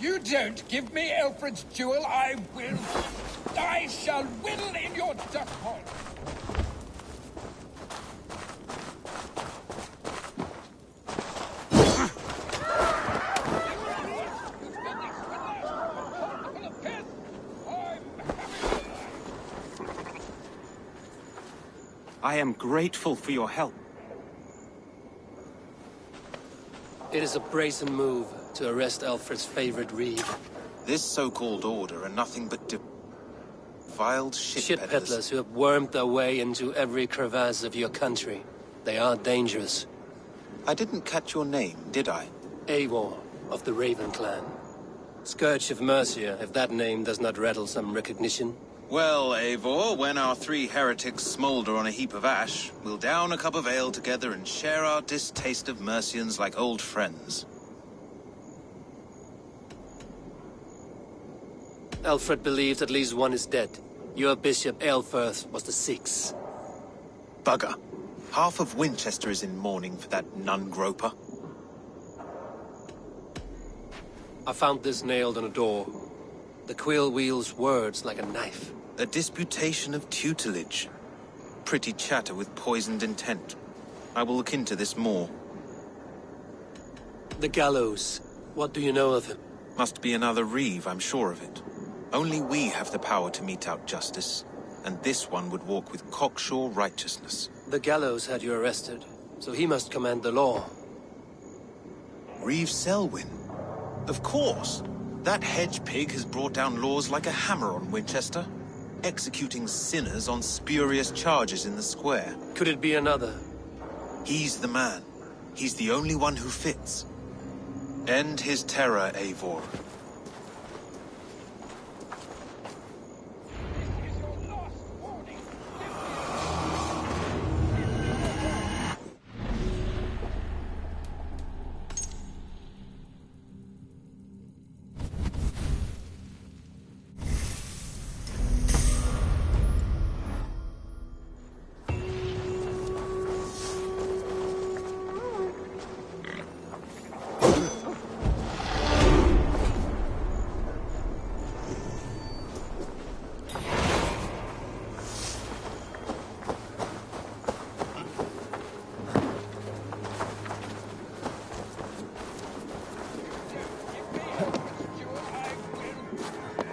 you don't give me Alfred's jewel, I shall whittle in your duck pond. I am grateful for your help. It is a brazen move to arrest Alfred's favorite reeve. This so-called order are nothing but defiled shit peddlers who have wormed their way into every crevasse of your country. They are dangerous. I didn't catch your name, did I? Eivor, of the Raven clan. Scourge of Mercia, if that name does not rattle some recognition. Well, Eivor, when our three heretics smolder on a heap of ash, we'll down a cup of ale together and share our distaste of Mercians like old friends. Alfred believes at least one is dead. Your bishop, Aelfirth, was the sixth. Bugger. Half of Winchester is in mourning for that nun-groper. I found this nailed on a door. The quill wields words like a knife. A disputation of tutelage. Pretty chatter with poisoned intent. I will look into this more. The gallows. What do you know of him? Must be another reeve, I'm sure of it. Only we have the power to mete out justice, and this one would walk with cocksure righteousness. The gallows had you arrested, so he must command the law. Reeve Selwyn? Of course! That hedge pig has brought down laws like a hammer on Winchester, executing sinners on spurious charges in the square. Could it be another? He's the man. He's the only one who fits. End his terror, Eivor.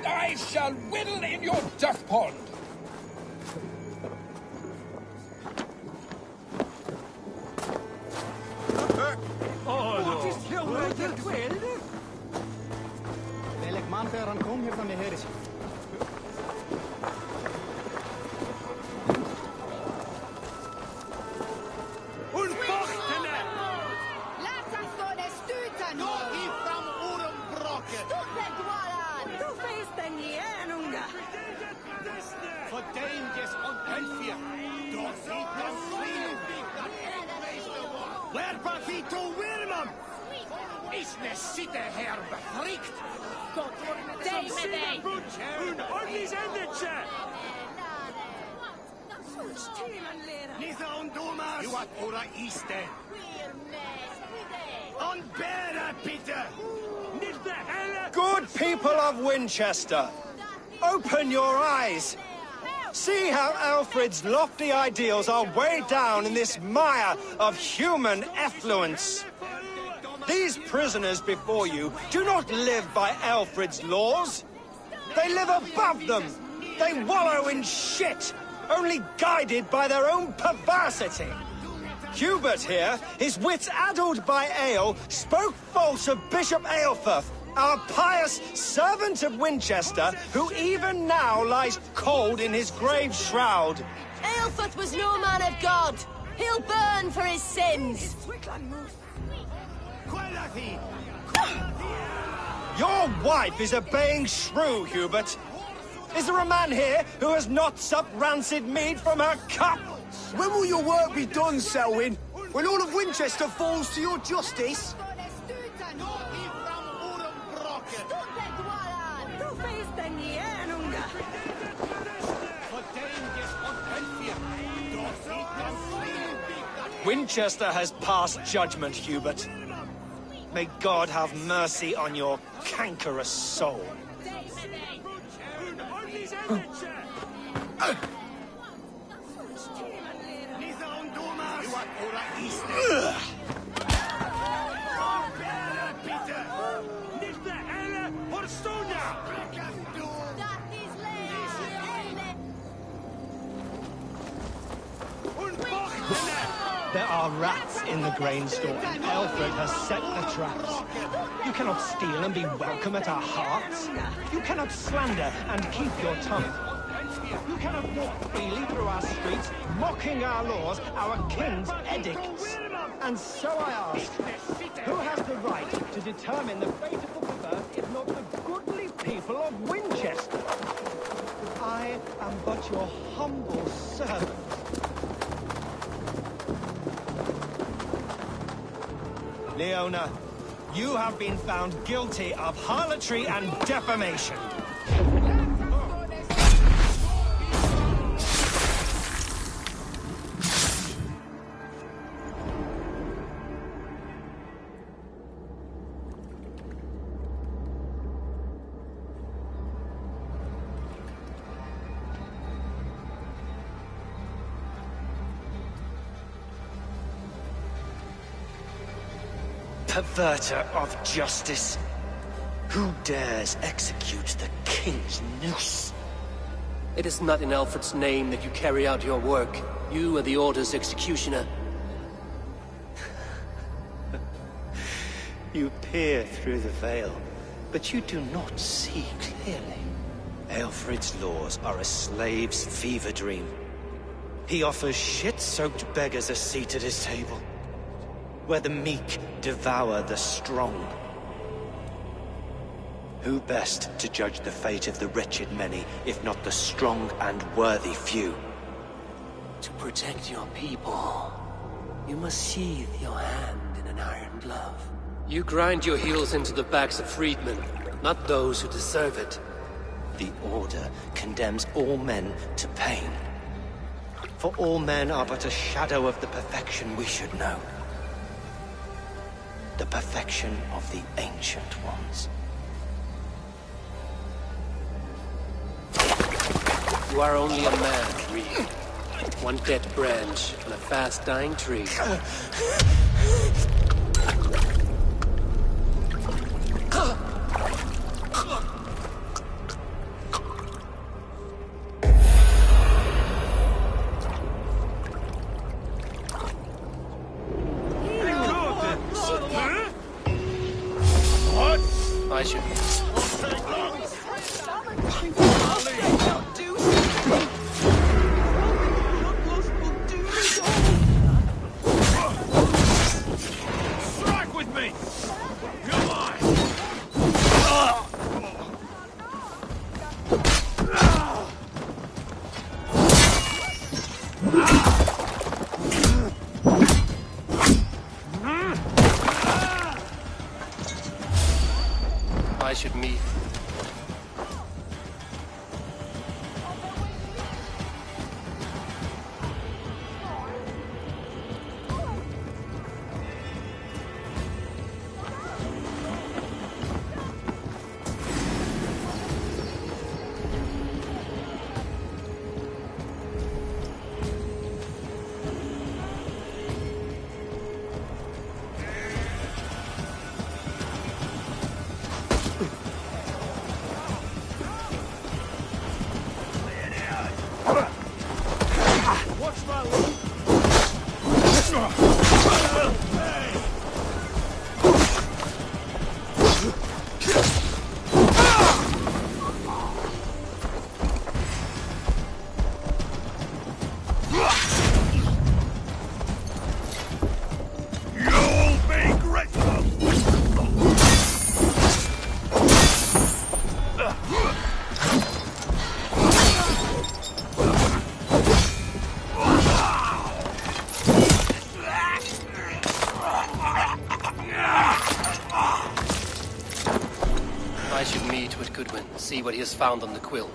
I shall whittle in your duck pond. Good people of Winchester, open your eyes. See how Alfred's lofty ideals are weighed down in this mire of human effluence. These prisoners before you do not live by Alfred's laws. They live above them. They wallow in shit, only guided by their own perversity. Hubert here, his wits addled by ale, spoke false of Bishop Aelfirth, our pious servant of Winchester, who even now lies cold in his grave shroud. Aelfirth was no man of God. He'll burn for his sins. Your wife is a baying shrew, Hubert. Is there a man here who has not supped rancid mead from her cup? When will your work be done, Selwyn? When all of Winchester falls to your justice? Winchester has passed judgment, Hubert. May God have mercy on your cankerous soul. There are rats in the grain store, and Alfred has set the traps. You cannot steal and be welcome at our hearths. You cannot slander and keep your tongue. You cannot walk freely through our streets, mocking our laws, our king's edicts. And so I ask, who has the right to determine the fate of the perverse if not the goodly people of Winchester? I am but your humble servant. Leona, you have been found guilty of harlotry and defamation. Perverter of justice. Who dares execute the king's noose? It is not in Alfred's name that you carry out your work. You are the Order's executioner. You peer through the veil, but you do not see clearly. Alfred's laws are a slave's fever dream. He offers shit-soaked beggars a seat at his table, where the meek devour the strong. Who best to judge the fate of the wretched many, if not the strong and worthy few? To protect your people, you must sheathe your hand in an iron glove. You grind your heels into the backs of freedmen, not those who deserve it. The Order condemns all men to pain. For all men are but a shadow of the perfection we should know. The perfection of the Ancient Ones. You are only a man, Reed. One dead branch on a fast-dying tree. I should. Strike with me! Come on! I should meet. I should meet with Goodwin, see what he has found on the quill.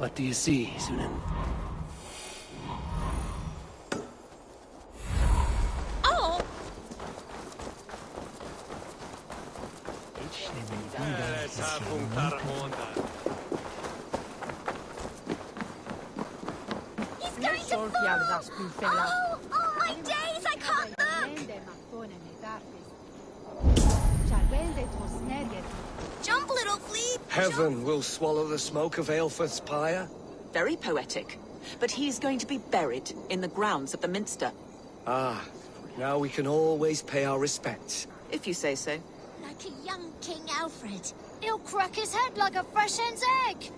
What do you see, Sunan? Oh! He's going to fall! Oh, my days, I can't look! Jump, little flea! Heaven will swallow the smoke of Aelfred's pyre. Very poetic. But he's going to be buried in the grounds of the Minster. Ah, now we can always pay our respects. If you say so. Like a young King Alfred. He'll crack his head like a fresh hen's egg.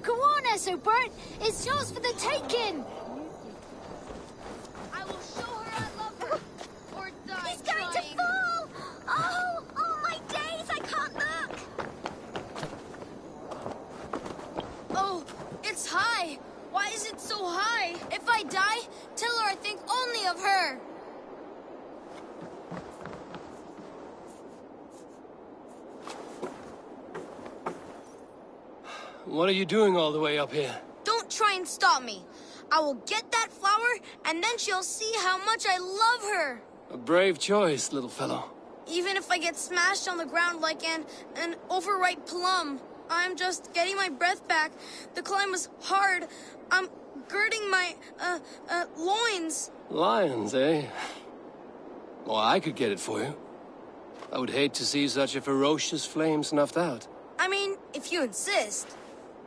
Go on, Ethelbert. It's yours for the taking. I will show her I love her. Or die. He's going to fall! Oh, my days, I can't look! Oh, it's high. Why is it so high? If I die, tell her I think only of her. What are you doing all the way up here? Don't try and stop me. I will get that flower, and then she'll see how much I love her. A brave choice, little fellow. Even if I get smashed on the ground like an overripe plum, I'm just getting my breath back. The climb was hard. I'm girding my, loins. Lions, eh? Well, I could get it for you. I would hate to see such a ferocious flame snuffed out. I mean, if you insist.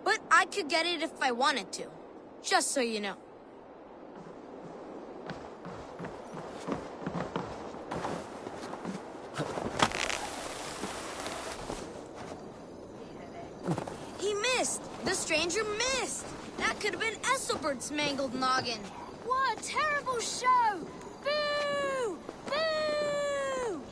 But I could get it if I wanted to. Just so you know. He missed! The stranger missed! That could have been Esselbert's mangled noggin. What a terrible show! Boo! Boo!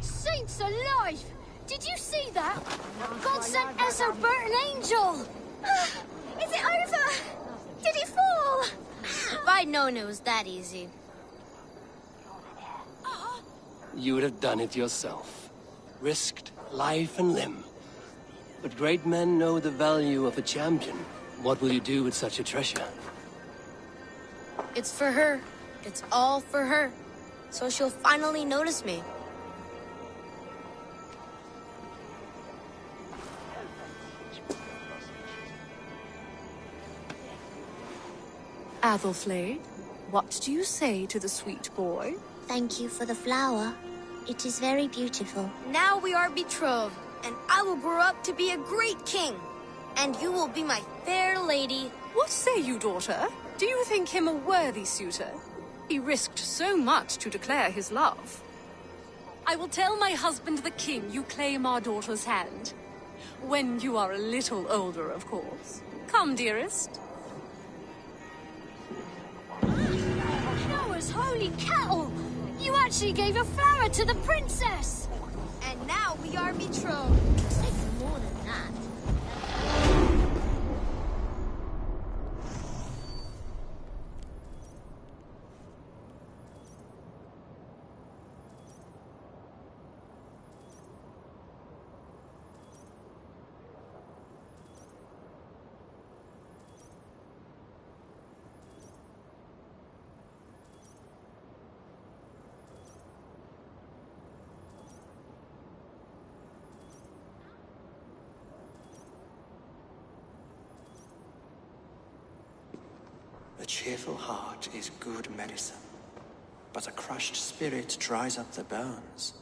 Saints alive! Did you see that? God sent Ethelbert an angel! Is it over? Did he fall? If I'd known it was that easy. You would have done it yourself. Risked life and limb. But great men know the value of a champion. What will you do with such a treasure? It's for her. It's all for her. So she'll finally notice me. Athelflaed, what do you say to the sweet boy? Thank you for the flower. It is very beautiful. Now we are betrothed, and I will grow up to be a great king. And you will be my fair lady. What say you, daughter? Do you think him a worthy suitor? He risked so much to declare his love. I will tell my husband the king you claim our daughter's hand. When you are a little older, of course. Come, dearest. Noah's holy cattle! You actually gave a flower to the princess! And now we are betrothed. It's more than that. A cheerful heart is good medicine, but a crushed spirit dries up the bones.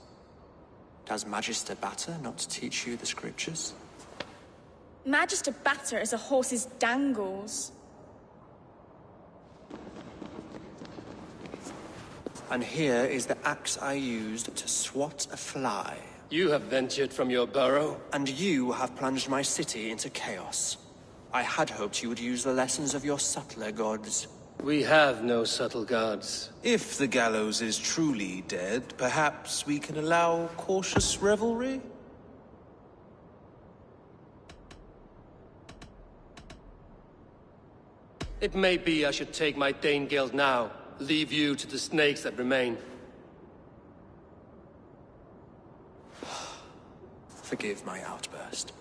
Does Magister Batter not teach you the scriptures? Magister batter as a horse's dangles. And here is the axe I used to swat a fly. You have ventured from your burrow. And you have plunged my city into chaos. I had hoped you would use the lessons of your subtler gods. We have no subtle gods. If the gallows is truly dead, perhaps we can allow cautious revelry? It may be I should take my Danegeld now. Leave you to the snakes that remain. Forgive my outburst.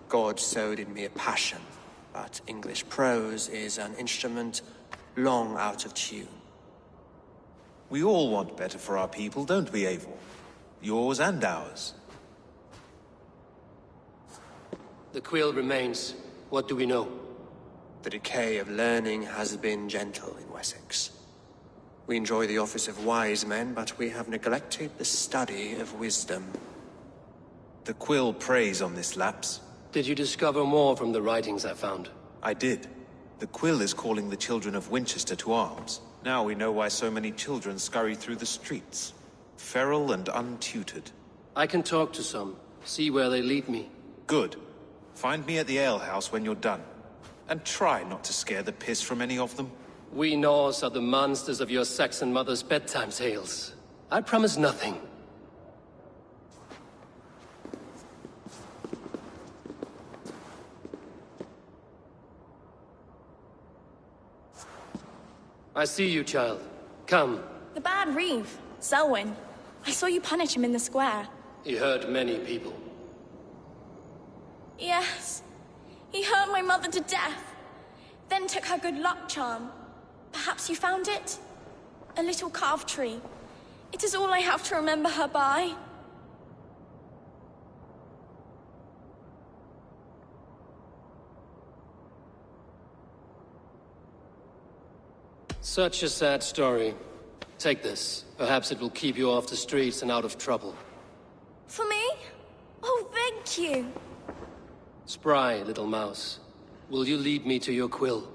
God sowed in me a passion, but English prose is an instrument long out of tune. We all want better for our people, don't we, Eivor? Yours and ours. The quill remains. What do we know? The decay of learning has been gentle in Wessex. We enjoy the office of wise men, but we have neglected the study of wisdom. The quill preys on this lapse. Did you discover more from the writings I found? I did. The quill is calling the children of Winchester to arms. Now we know why so many children scurry through the streets. Feral and untutored. I can talk to some. See where they lead me. Good. Find me at the alehouse when you're done. And try not to scare the piss from any of them. We Norse are the monsters of your Saxon mother's bedtime tales. I promise nothing. I see you, child. Come. The bad Reeve, Selwyn. I saw you punish him in the square. He hurt many people. Yes. He hurt my mother to death. Then took her good luck charm. Perhaps you found it? A little carved tree. It is all I have to remember her by. Such a sad story. Take this. Perhaps it will keep you off the streets and out of trouble. For me? Oh, thank you. Spry, little mouse. Will you lead me to your quill?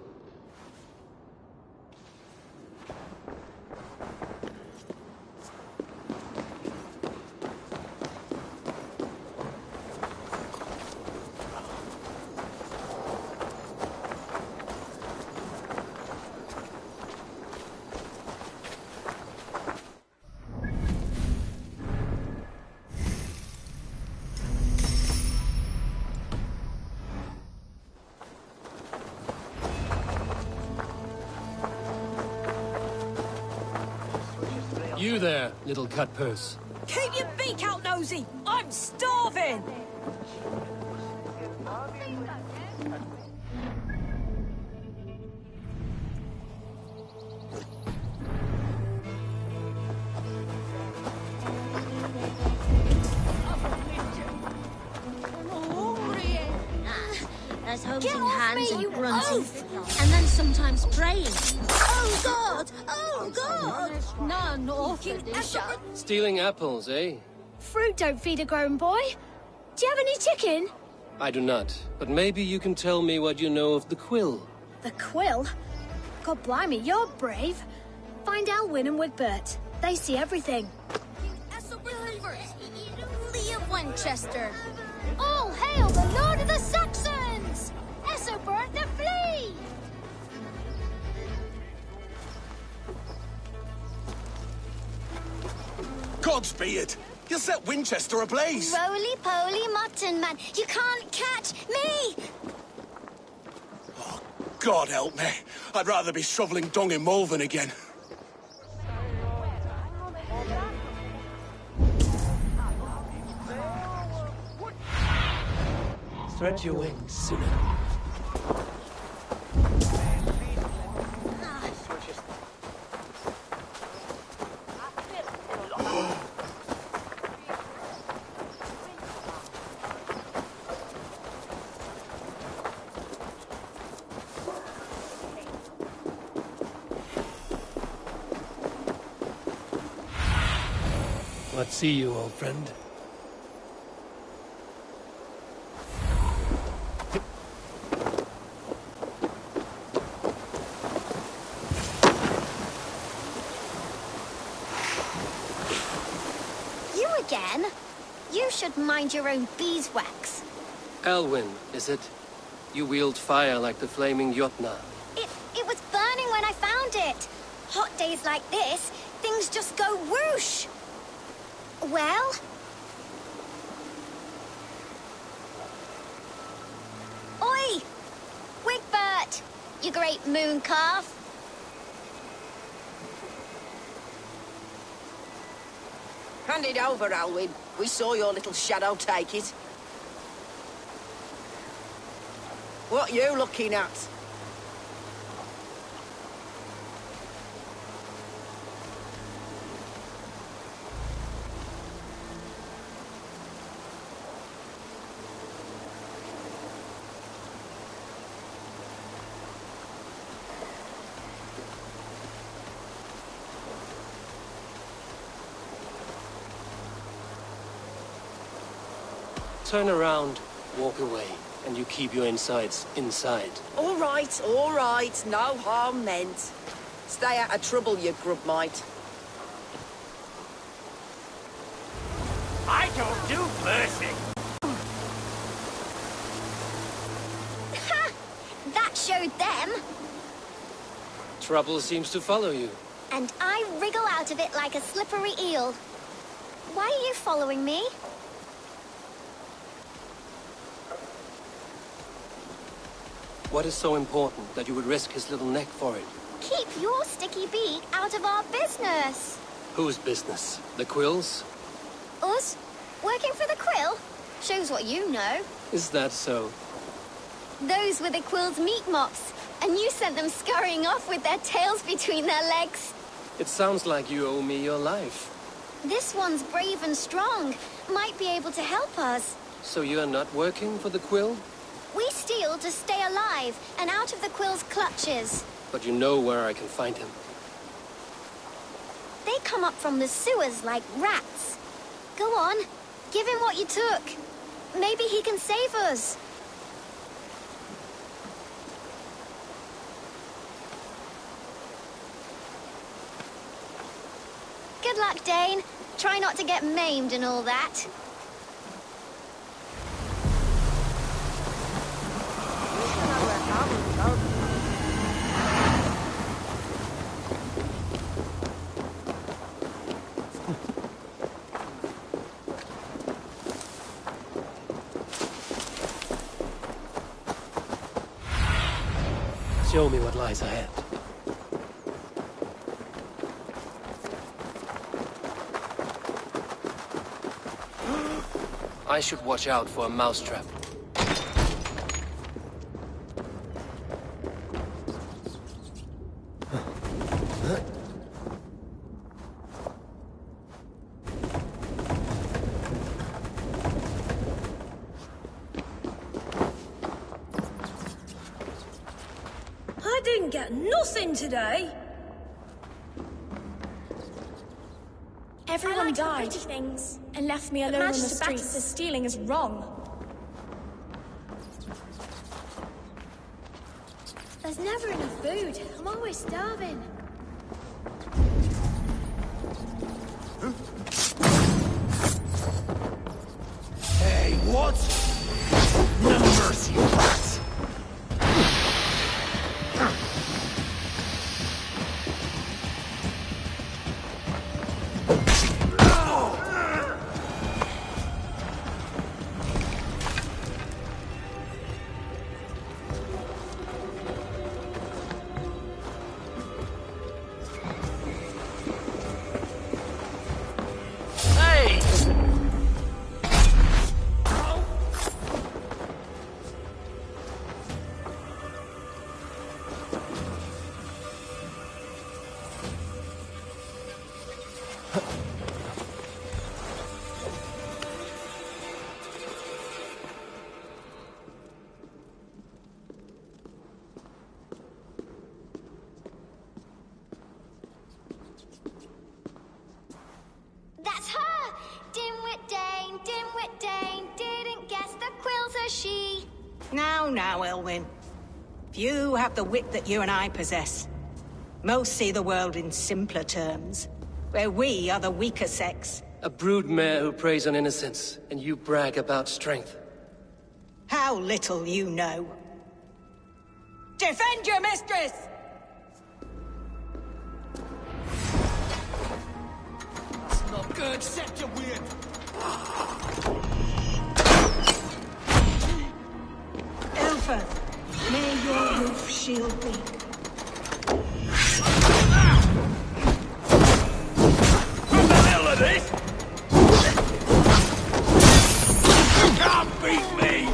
You there, little cutpurse. Keep your beak out, Nosy! I'm starving! There's holding hands and grunting, and then sometimes praying. Oh God! Oh God! None orphan Stealing apples, eh? Fruit don't feed a grown boy. Do you have any chicken? I do not, but maybe you can tell me what you know of the quill. The quill? God blimey, you're brave. Find Elwyn and Wigbert. They see everything. Lee of Winchester. All hail the Lord of the Saxons! Essobert the Flea! Gods be it! You set Winchester ablaze! Roly-poly mutton man, you can't catch me! Oh, God help me. I'd rather be shoveling dung in Malvern again. Spread your wings sooner. What see you, old friend? should mind your own beeswax. Elwyn, is it? You wield fire like the flaming Jotna. It was burning when I found it. Hot days like this, things just go whoosh. Well? Oi! Wigbert! You great moon calf. Hand it over, Alwyn. We saw your little shadow take it. What you looking at? Turn around, walk away, and you keep your insides inside. All right. No harm meant. Stay out of trouble, you grub mite. I don't do flirting. Ha! That showed them. Trouble seems to follow you. And I wriggle out of it like a slippery eel. Why are you following me? What is so important that you would risk his little neck for it? Keep your sticky beak out of our business. Whose business? The Quill's? Us? Working for the Quill? Shows what you know. Is that so? Those were the Quill's meat mops, and you sent them scurrying off with their tails between their legs. It sounds like you owe me your life. This one's brave and strong. Might be able to help us. So you are not working for the Quill? We steal to stay alive and out of the Quill's clutches. But you know where I can find him. They come up from the sewers like rats. Go on, give him what you took. Maybe he can save us. Good luck, Dane. Try not to get maimed and all that. Show me what lies ahead. I should watch out for a mousetrap. I didn't get nothing today. Everyone died things and left me alone on the streets. The stealing is wrong. There's never enough food. I'm always starving. Hey, what? No mercy, rats! That's her! Dimwit Dane, didn't guess the Quill's a she. Now, Elwyn. Few have the wit that you and I possess. Most see the world in simpler terms, where we are the weaker sex, A broodmare who preys on innocence, and you brag about strength. How little you know. Defend your mistress! That's not good. Set your whip. Elfeth, may your roof shield me. What the hell are this? You can't beat me!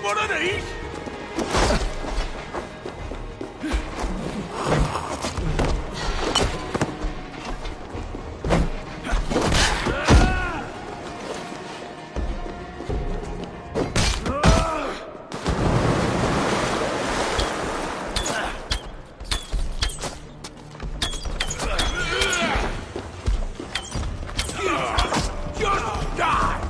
One of these? Just die!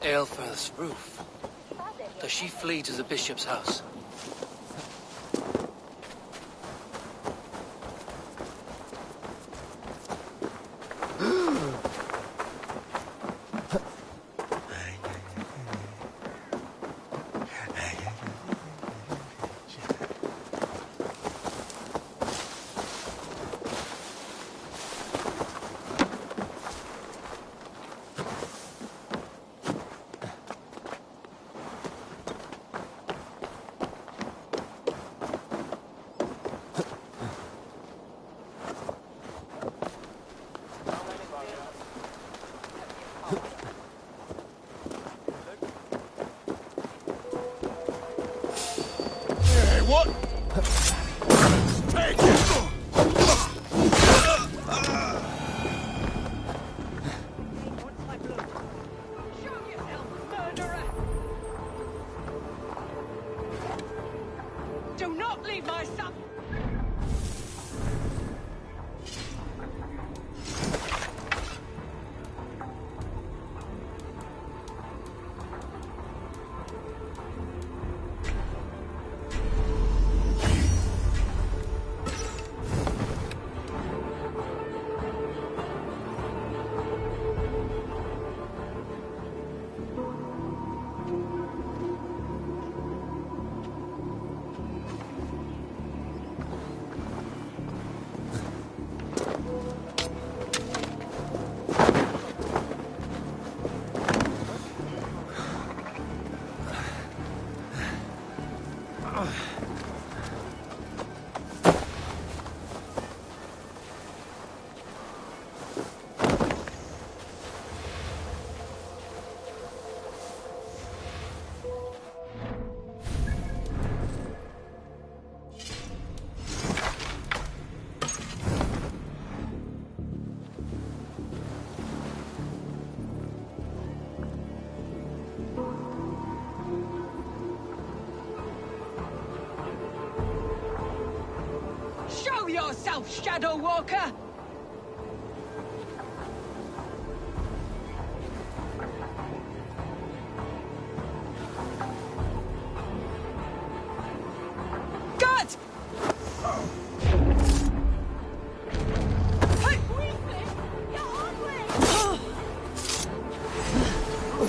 Aelfirth's roof. Does she flee to the bishop's house? What? Take it! Do not leave my son! Show yourself, Shadow Walker! God!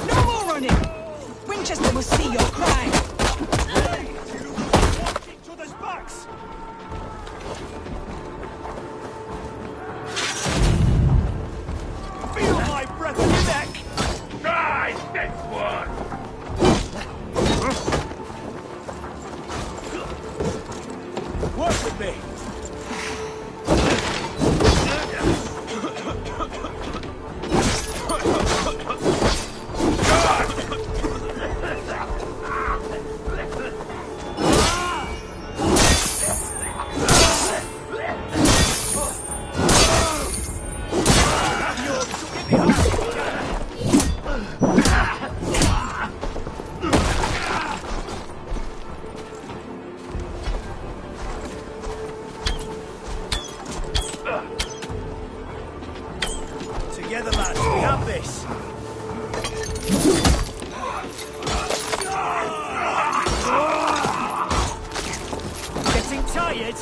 No more running! Winchester must see your crime! Watch each other's backs! Feel my breath in your neck! Try this one! Work with me! Together, lads, we have this! Getting tired?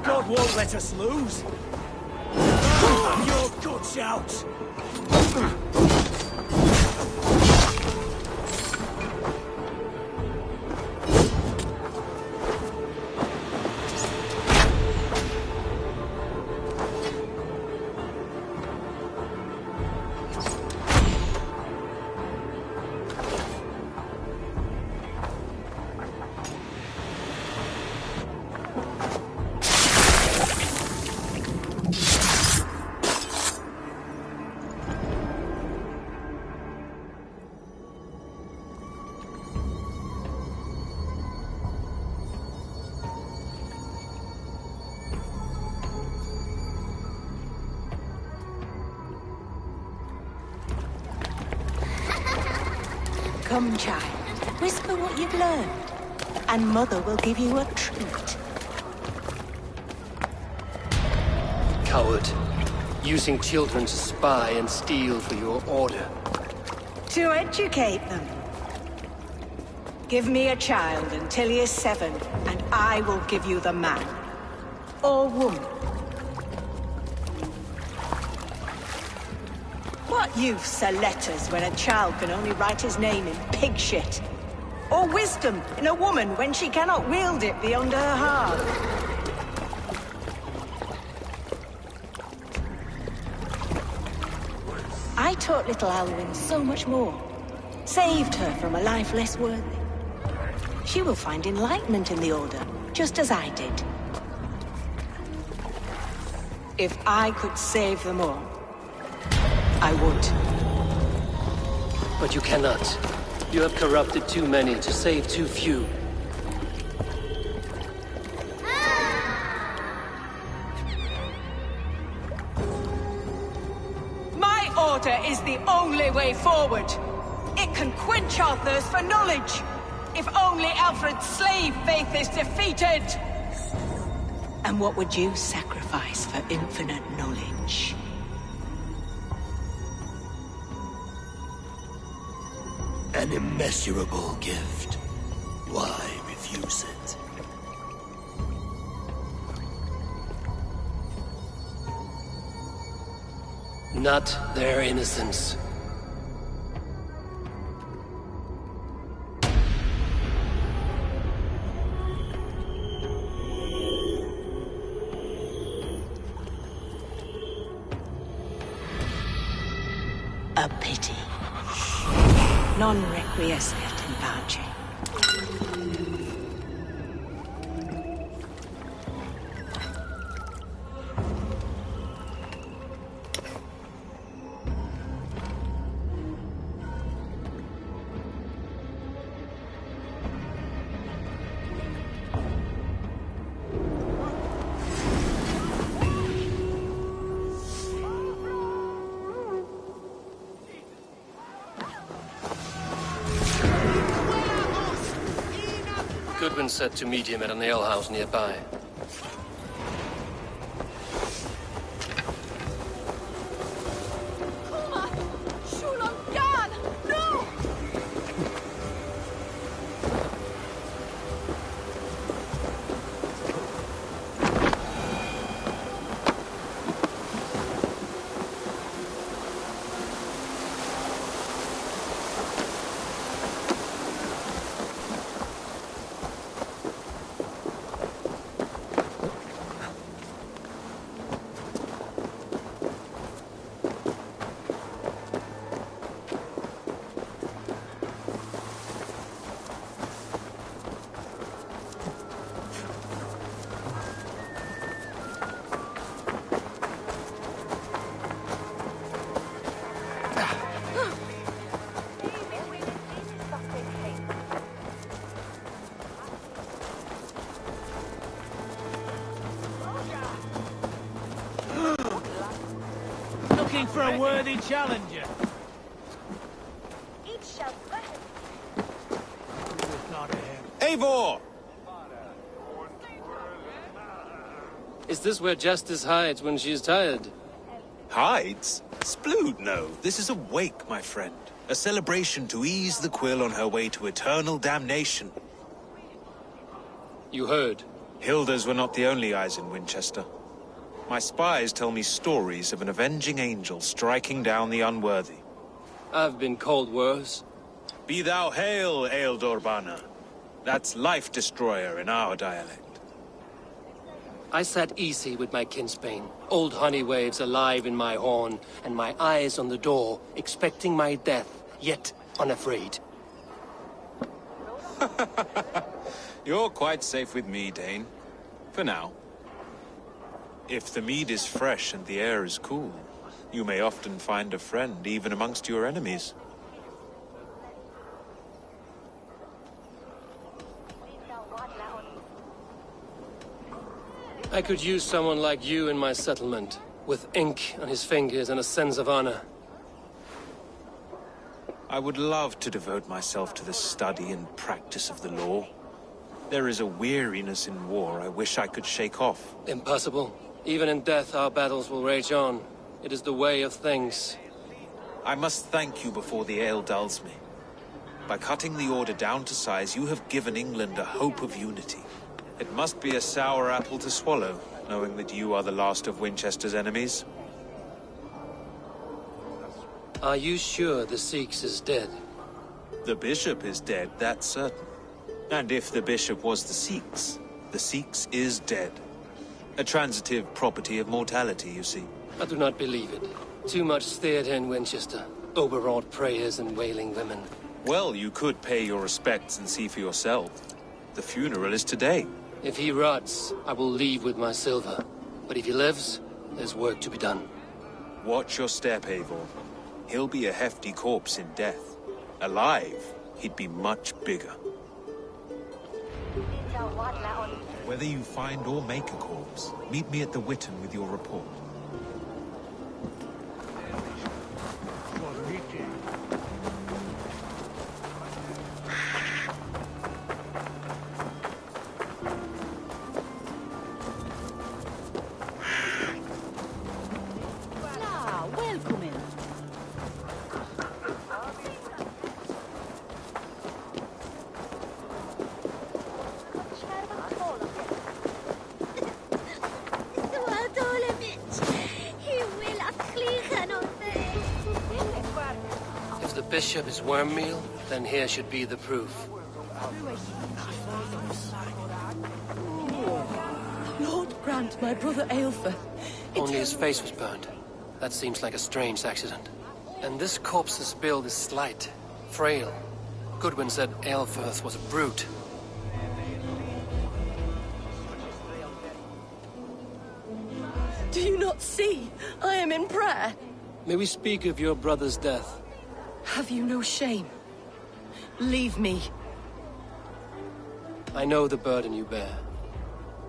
God won't let us lose! Your guts out! Come, child. Whisper what you've learned, and Mother will give you a treat. Coward. Using children to spy and steal for your order. To educate them. Give me a child until he is 7, and I will give you the man. Or woman. What use are letters when a child can only write his name in pig shit? Or wisdom in a woman when she cannot wield it beyond her heart? I taught little Alwyn so much more. Saved her from a life less worthy. She will find enlightenment in the Order, just as I did. If I could save them all, I would. But you cannot. You have corrupted too many to save too few. My order is the only way forward. It can quench our thirst for knowledge. If only Alfred's slave faith is defeated. And what would you sacrifice for infinite knowledge? An immeasurable gift. Why refuse it? Not their innocence. A pity. Non requiescat in pace. Goodwin said to meet him at an alehouse nearby. Looking for a worthy challenger. Eivor! Is this where Justice hides when she's tired? Hides? Splood, no. This is a wake, my friend. A celebration to ease the quill on her way to eternal damnation. You heard. Hilda's were not the only eyes in Winchester. My spies tell me stories of an avenging angel striking down the unworthy. I've been called worse. Be thou hail, Ealdor Bana. That's Life Destroyer in our dialect. I sat easy with my kinsbane, old honey waves alive in my horn, and my eyes on the door, expecting my death, yet unafraid. You're quite safe with me, Dane. For now. If the mead is fresh and the air is cool, you may often find a friend even amongst your enemies. I could use someone like you in my settlement, with ink on his fingers and a sense of honor. I would love to devote myself to the study and practice of the law. There is a weariness in war I wish I could shake off. Impossible. Even in death, our battles will rage on. It is the way of things. I must thank you before the ale dulls me. By cutting the order down to size, you have given England a hope of unity. It must be a sour apple to swallow, knowing that you are the last of Winchester's enemies. Are you sure the Sikhs is dead? The bishop is dead, that's certain. And if the bishop was the Sikhs is dead. A transitive property of mortality, you see. I do not believe it. Too much theater in Winchester. Overwrought prayers and wailing women. Well, you could pay your respects and see for yourself. The funeral is today. If he rots, I will leave with my silver. But if he lives, there's work to be done. Watch your step, Eivor. He'll be a hefty corpse in death. Alive, he'd be much bigger. Whether you find or make a corpse, meet me at the Witten with your report. Bishop is worm meal, then here should be the proof. Lord grant my brother Aelfer. Only his face was burned. That seems like a strange accident. And this corpse's build is slight, frail. Goodwin said Aelfirth was a brute. Do you not see? I am in prayer. May we speak of your brother's death? Have you no shame? Leave me. I know the burden you bear.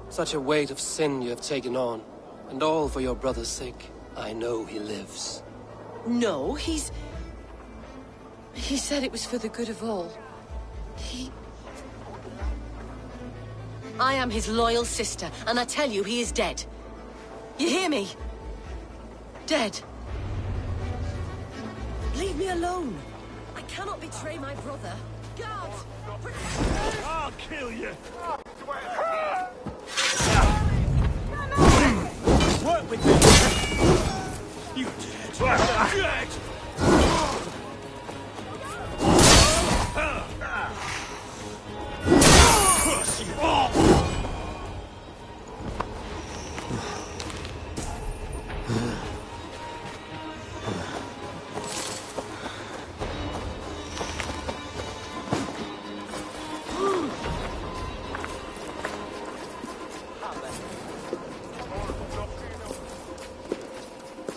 Such a weight of sin you have taken on. And all for your brother's sake. I know he lives. No, He said it was for the good of all. I am his loyal sister, and I tell you he is dead. You hear me? Dead. Leave me alone. I cannot betray my brother. Guards! I'll kill you! Work with me! You dead! Dead! Curse you all!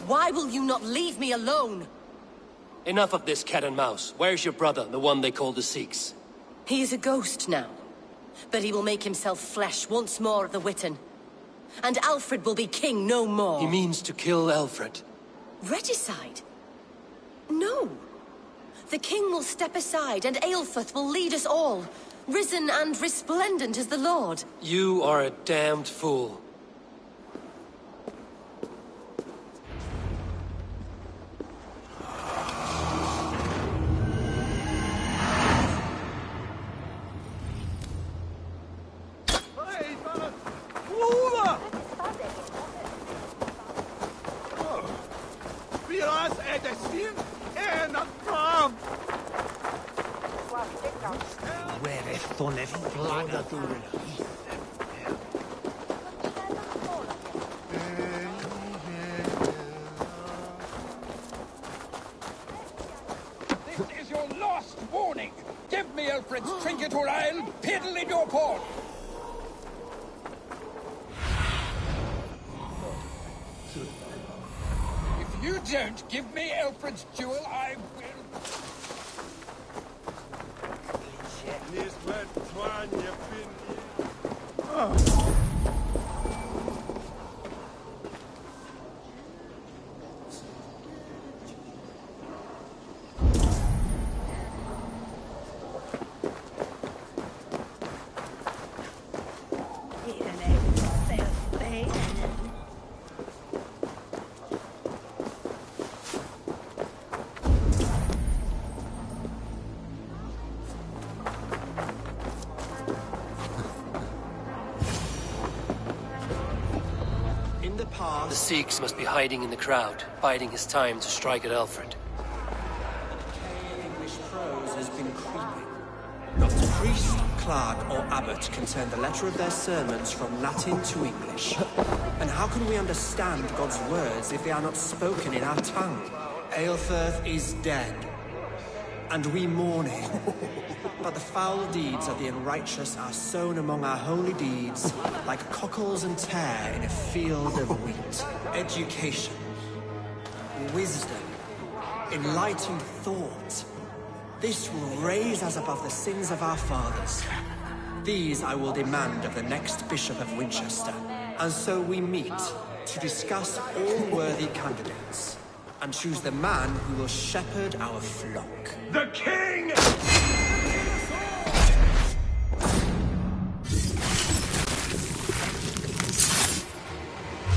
Why will you not leave me alone? Enough of this cat and mouse. Where's your brother, the one they call the Sikhs? He is a ghost now. But he will make himself flesh once more at the Witten. And Alfred will be king no more. He means to kill Alfred. Regicide? No. The king will step aside and Aelfrith will lead us all. Risen and resplendent as the Lord. You are a damned fool. This is your last warning. Give me Alfred's trinket or I'll piddle in your paw. If you don't give me Alfred's jewel, I will... The Sikhs must be hiding in the crowd, biding his time to strike at Alfred. English prose has been creeping. Not a priest, clerk, or abbot can turn the letter of their sermons from Latin to English. And how can we understand God's words if they are not spoken in our tongue? Aelfrith is dead, and we mourn him. But the foul deeds of the unrighteous are sown among our holy deeds, like cockles and tare in a field of wheat. Education, wisdom, enlightened thought. This will raise us above the sins of our fathers. These I will demand of the next Bishop of Winchester. And so we meet to discuss all worthy candidates and choose the man who will shepherd our flock. The king!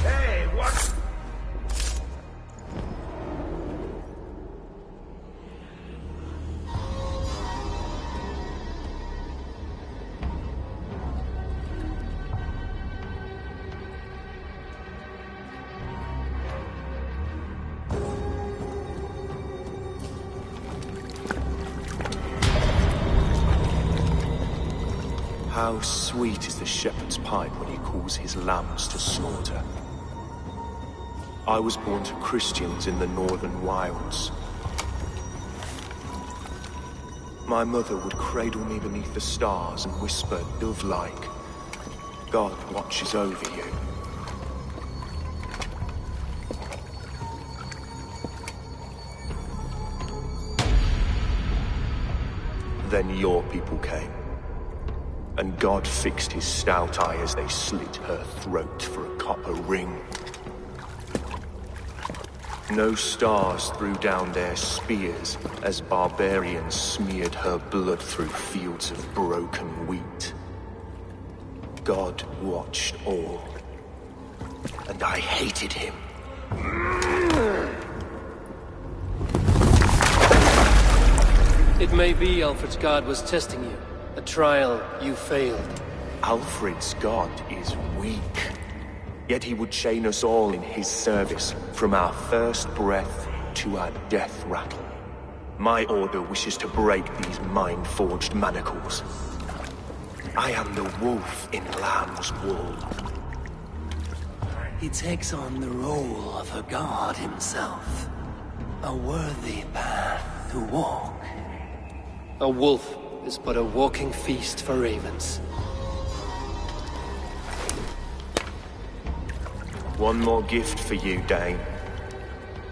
Hey, what? How sweet is the shepherd's pipe when he calls his lambs to slaughter. I was born to Christians in the northern wilds. My mother would cradle me beneath the stars and whisper, dove-like, God watches over you. Then your people came. And God fixed his stout eye as they slit her throat for a copper ring. No stars threw down their spears as barbarians smeared her blood through fields of broken wheat. God watched all. And I hated him. It may be Alfred's god was testing you. A trial you failed. Alfred's god is weak. Yet he would chain us all in his service, from our first breath to our death rattle. My order wishes to break these mind-forged manacles. I am the wolf in lamb's wool. He takes on the role of a god himself. A worthy path to walk. A wolf is but a walking feast for ravens. One more gift for you, Dane.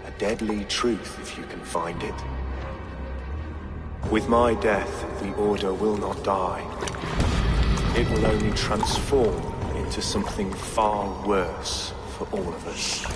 A deadly truth, if you can find it. With my death, the Order will not die. It will only transform into something far worse for all of us.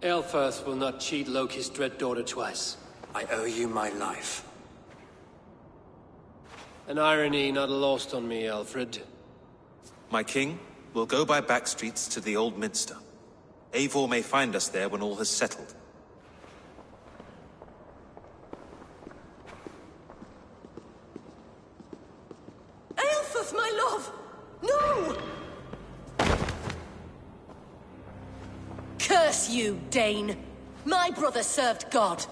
Aelfirth will not cheat Loki's dread daughter twice. I owe you my life. An irony not lost on me, Alfred. My king, we'll go by back streets to the Old Minster. Eivor may find us there when all has settled. Aelfirth, my love! No! Curse you, Dane! My brother served God.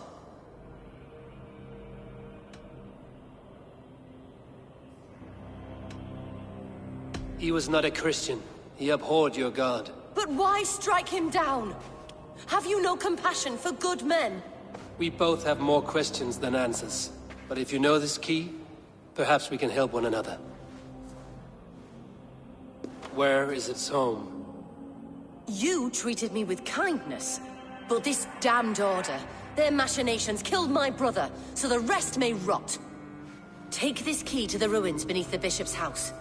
He was not a Christian. He abhorred your god. But why strike him down? Have you no compassion for good men? We both have more questions than answers. But if you know this key, perhaps we can help one another. Where is its home? You treated me with kindness, but this damned Order, their machinations killed my brother, so the rest may rot. Take this key to the ruins beneath the Bishop's house.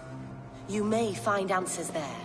You may find answers there.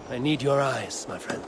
I need your eyes, my friend.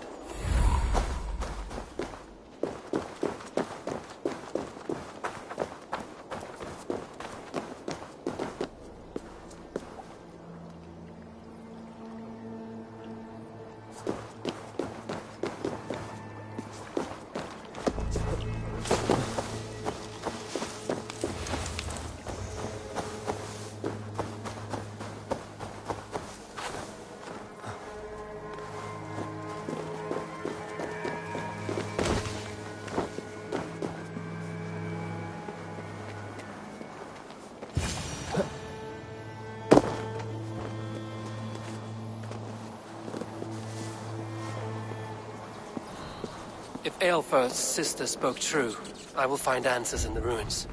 If Aelfirth's sister spoke true, I will find answers in the ruins.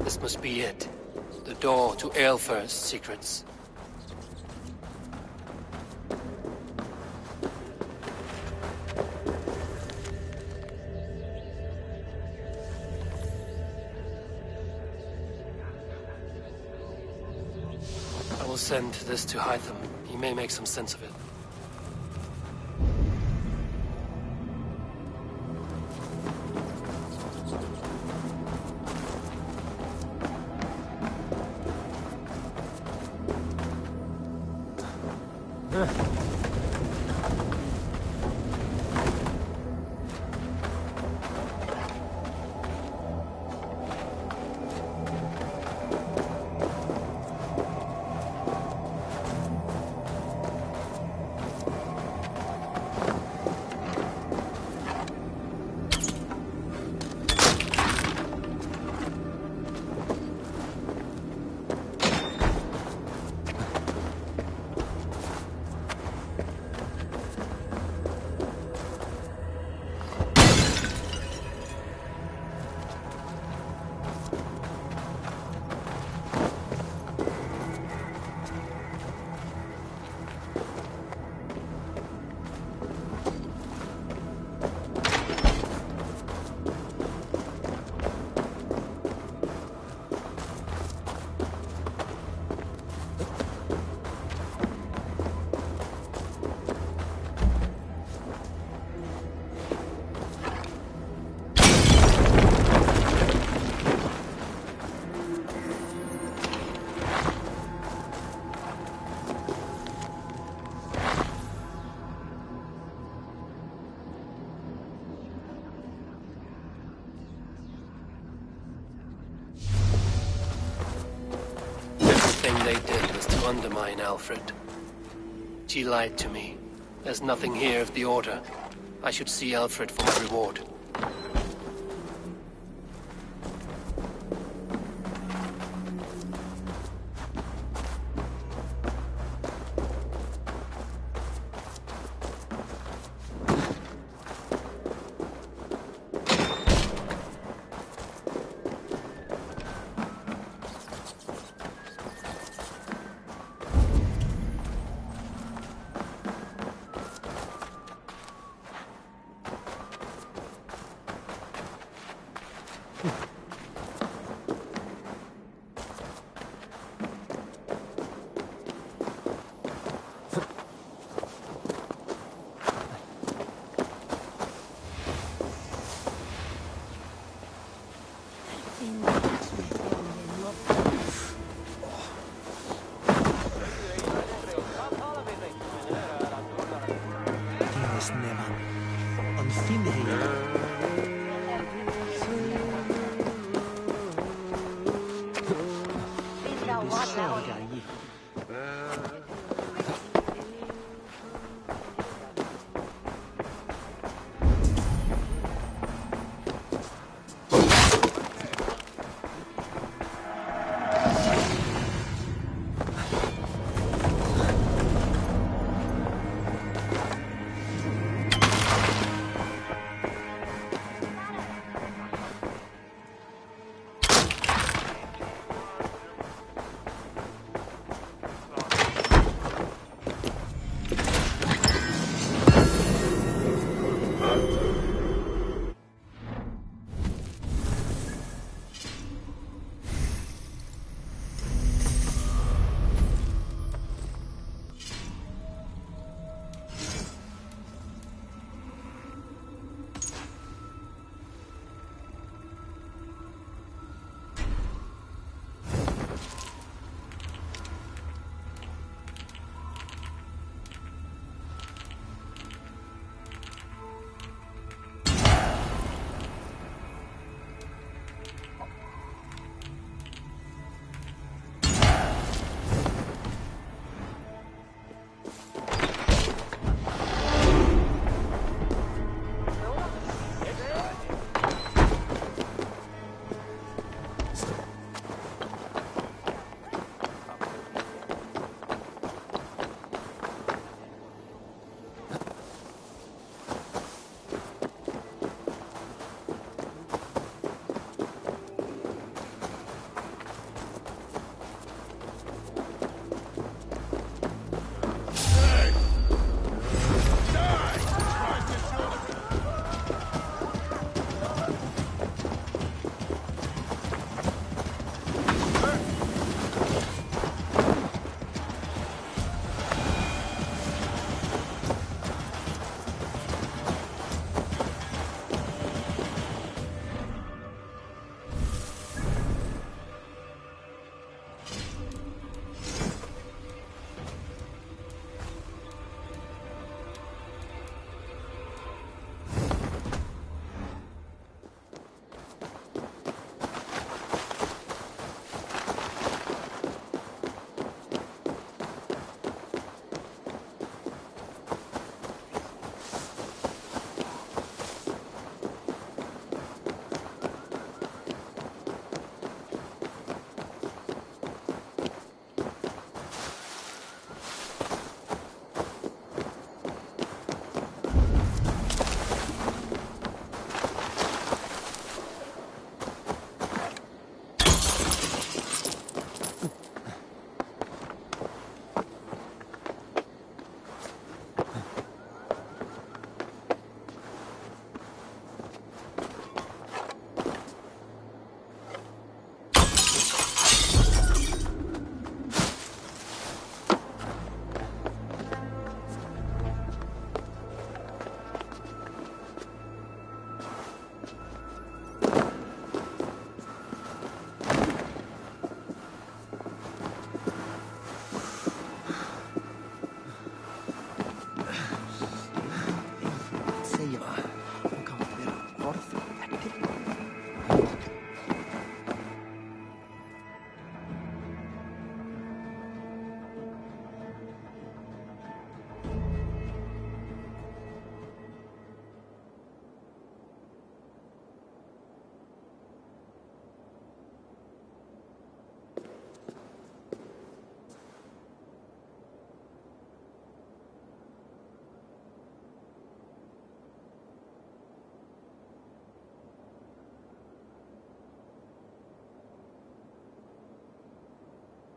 This must be it. The door to Aelfirth's secrets. I will send this to Hytham. He may make some sense of it. They did was to undermine Alfred. She lied to me. There's nothing here of the Order. I should see Alfred for my reward.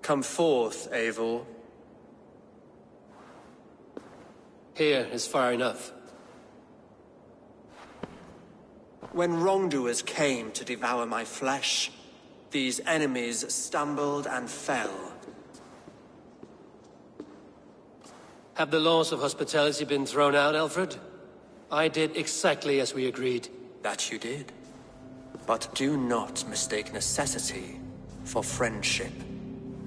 Come forth, Eivor. Here is far enough. When wrongdoers came to devour my flesh, these enemies stumbled and fell. Have the laws of hospitality been thrown out, Alfred? I did exactly as we agreed. That you did. But do not mistake necessity for friendship.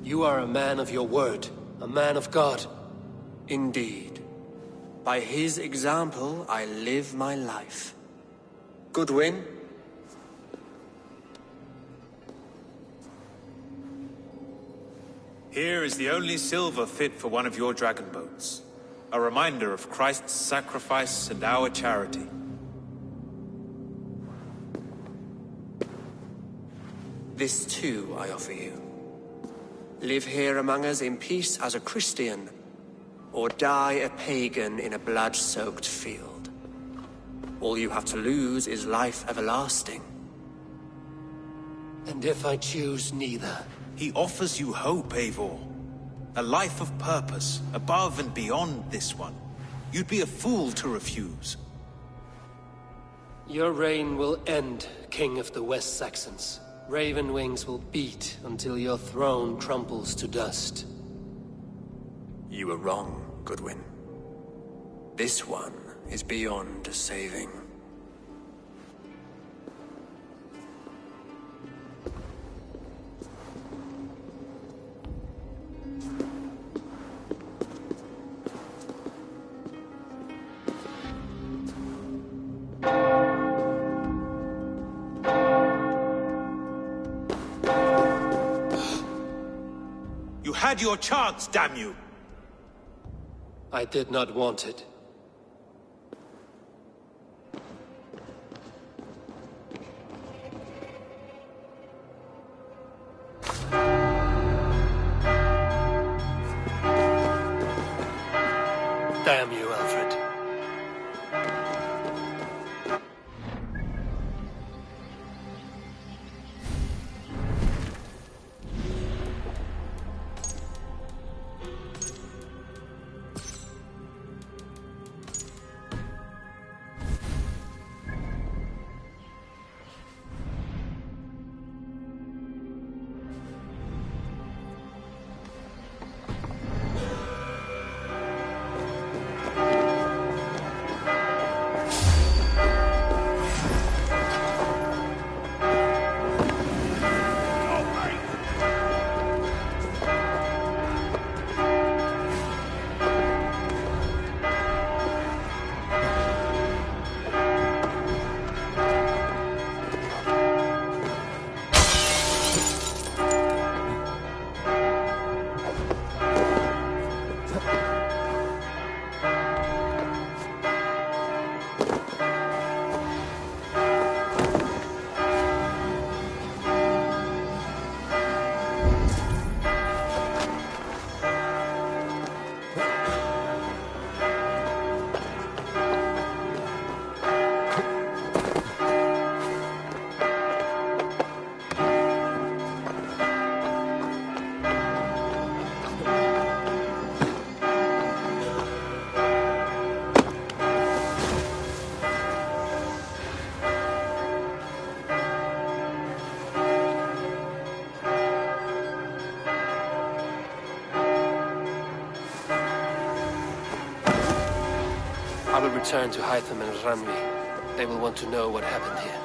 You are a man of your word, a man of God. Indeed. By his example, I live my life. Goodwin? Here is the only silver fit for one of your dragon boats. A reminder of Christ's sacrifice and our charity. This too I offer you. Live here among us in peace as a Christian, or die a pagan in a blood-soaked field. All you have to lose is life everlasting. And if I choose neither? He offers you hope, Eivor. A life of purpose, above and beyond this one. You'd be a fool to refuse. Your reign will end, King of the West Saxons. Raven wings will beat until your throne crumples to dust. You were wrong, Goodwin. This one is beyond saving. You had your chance, damn you! I did not want it. Damn you, Alfred. I will return to Hytham and Rami. They will want to know what happened here.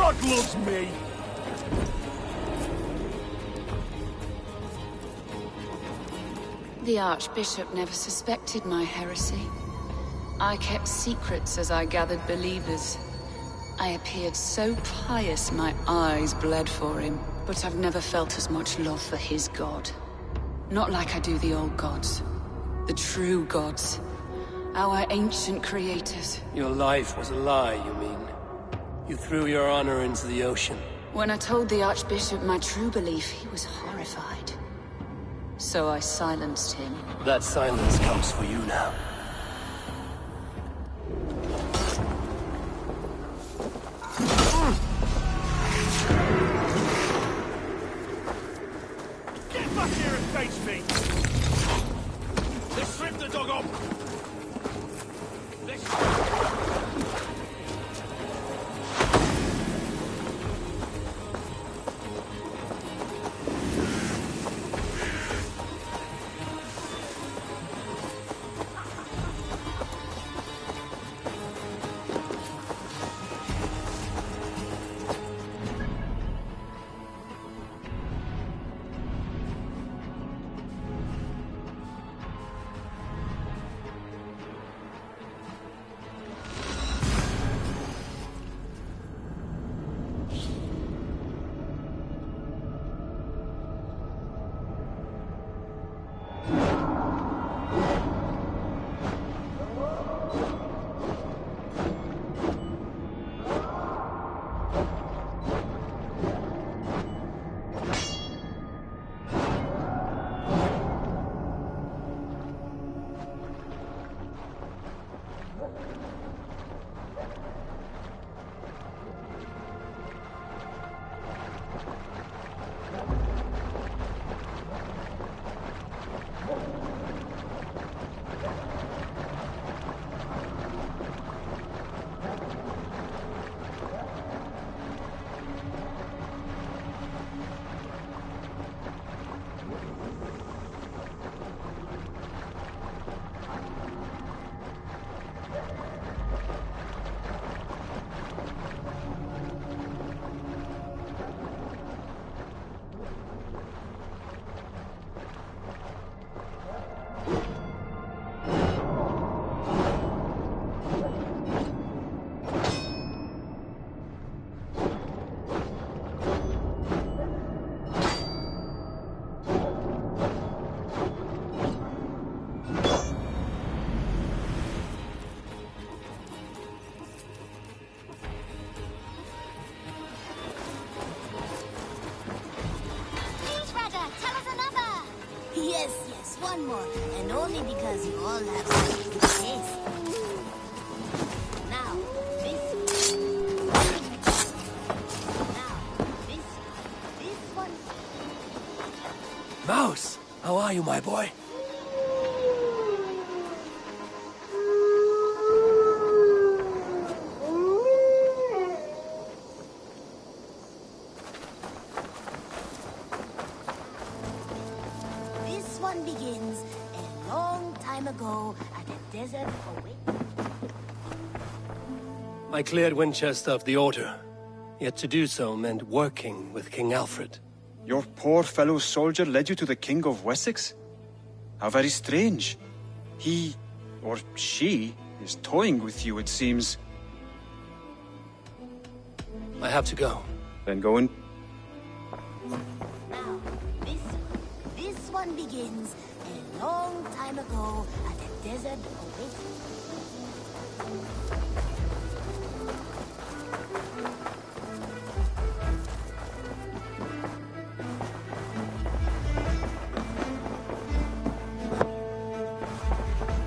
God loves me! The Archbishop never suspected my heresy. I kept secrets as I gathered believers. I appeared so pious my eyes bled for him. But I've never felt as much love for his god. Not like I do the old gods. The true gods. Our ancient creators. Your life was a lie, you mean? You threw your honor into the ocean. When I told the Archbishop my true belief, he was horrified. So I silenced him. That silence comes for you now. Get back here and face me! Let's strip the dog off! Yes, one more. And only because you all have something to taste. Now, this. Now, this one. Mouse! How are you, my boy? one begins a long time ago at a desert away. I cleared Winchester of the Order. Yet to do so meant working with King Alfred. Your poor fellow soldier led you to the King of Wessex? How very strange. He, or she, is toying with you, it seems. I have to go. Then go and... Now, this one begins a long time ago at a desert oasis.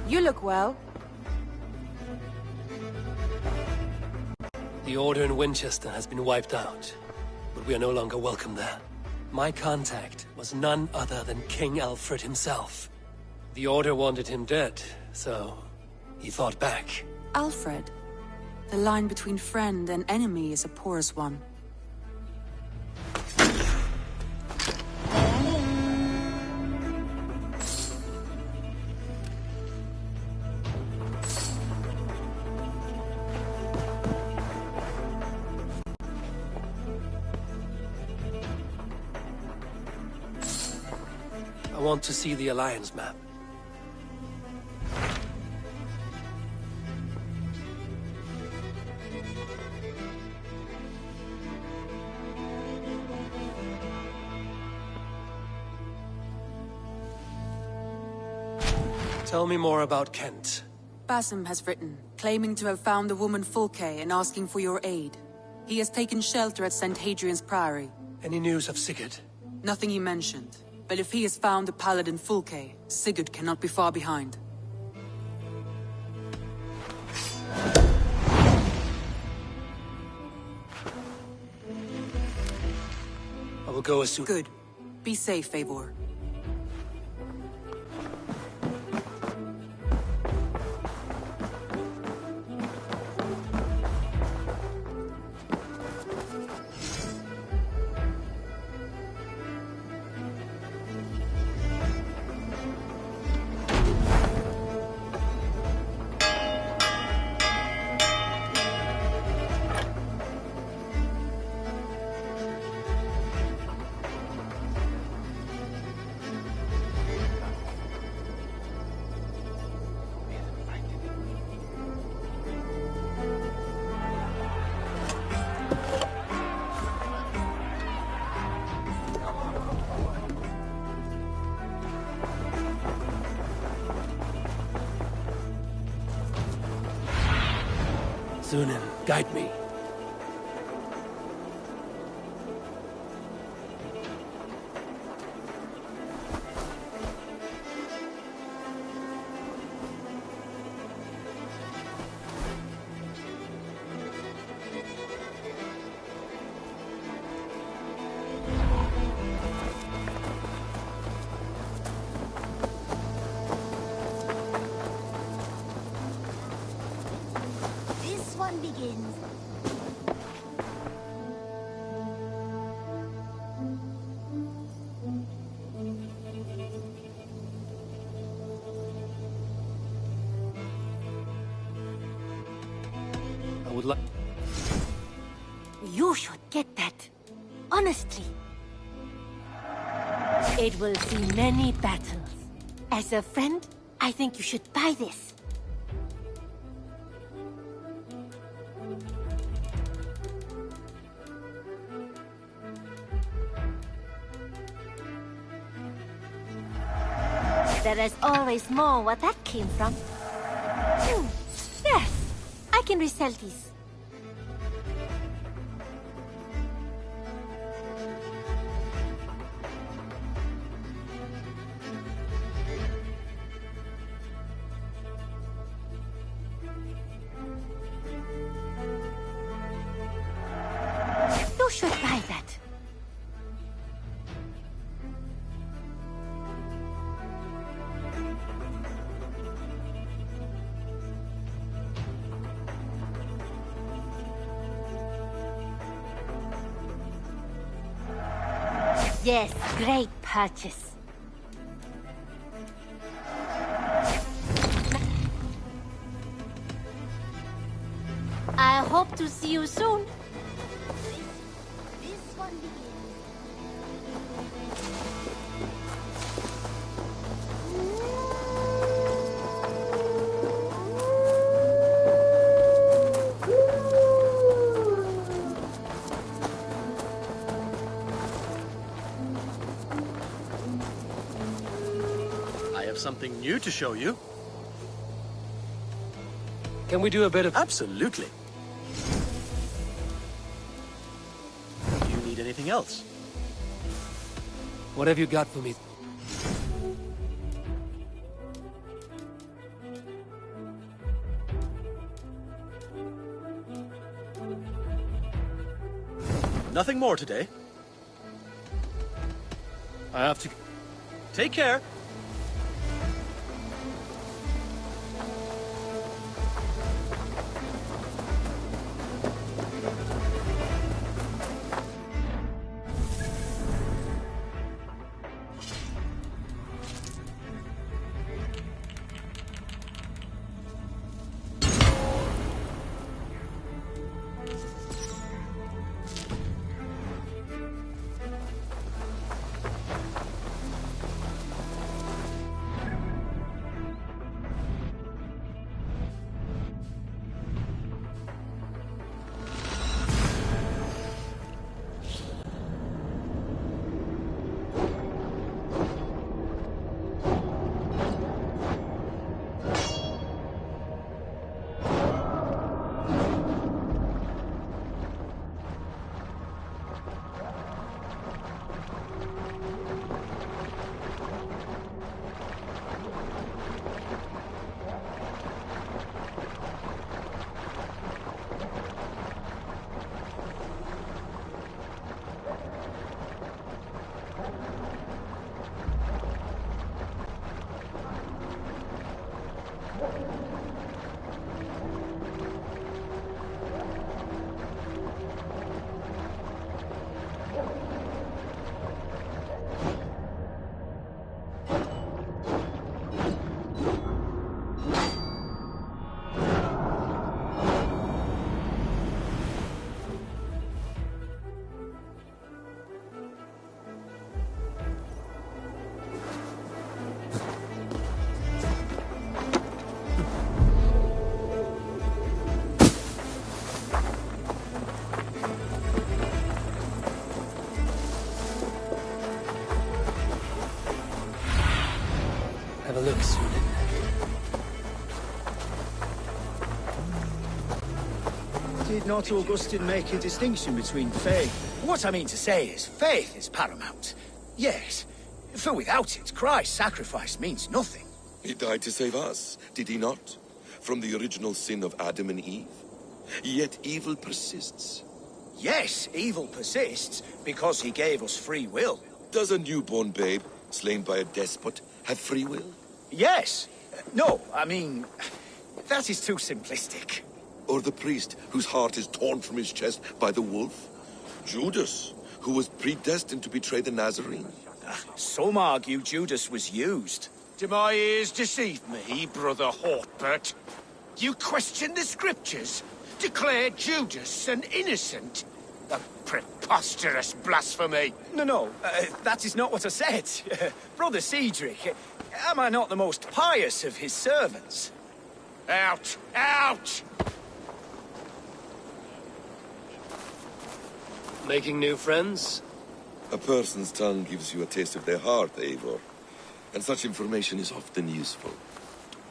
You look well. The Order in Winchester has been wiped out, but we are no longer welcome there. My contact was none other than King Alfred himself. The Order wanted him dead, so he fought back. Alfred? The line between friend and enemy is a porous one. I want to see the Alliance map. Tell me more about Kent. Basim has written, claiming to have found the woman Fulke and asking for your aid. He has taken shelter at St. Hadrian's Priory. Any news of Sigurd? Nothing he mentioned. But if he has found the paladin Fulke, Sigurd cannot be far behind. I will go as soon... Good. Be safe, Eivor. Zunin, guide me. One begins. I would like... You should get that. Honestly. It will see many battles. As a friend, I think you should buy this. There is always more where that came from. Yes, I can resell these. You should buy that. Yes, great purchase. to see you soon. I have something new to show you. Can we do a bit of... Absolutely. Do you need anything else? What have you got for me? Nothing more today. I have to... Take care. Have a look, Sweden. Did not Augustine make a distinction between faith? What I mean to say is, faith is paramount. Yes, for without it, Christ's sacrifice means nothing. He died to save us, did he not? From the original sin of Adam and Eve. Yet evil persists. Yes, evil persists, because he gave us free will. Does a newborn babe, slain by a despot, have free will? Yes. No, I mean, that is too simplistic. Or the priest whose heart is torn from his chest by the wolf? Judas, who was predestined to betray the Nazarene? Some argue Judas was used. Do my ears deceive me, Brother Hortbert? You question the scriptures? Declare Judas an innocent? A preposterous blasphemy! No, that is not what I said. Brother Cedric, am I not the most pious of his servants? Out! Out! Making new friends? A person's tongue gives you a taste of their heart, Eivor. And such information is often useful.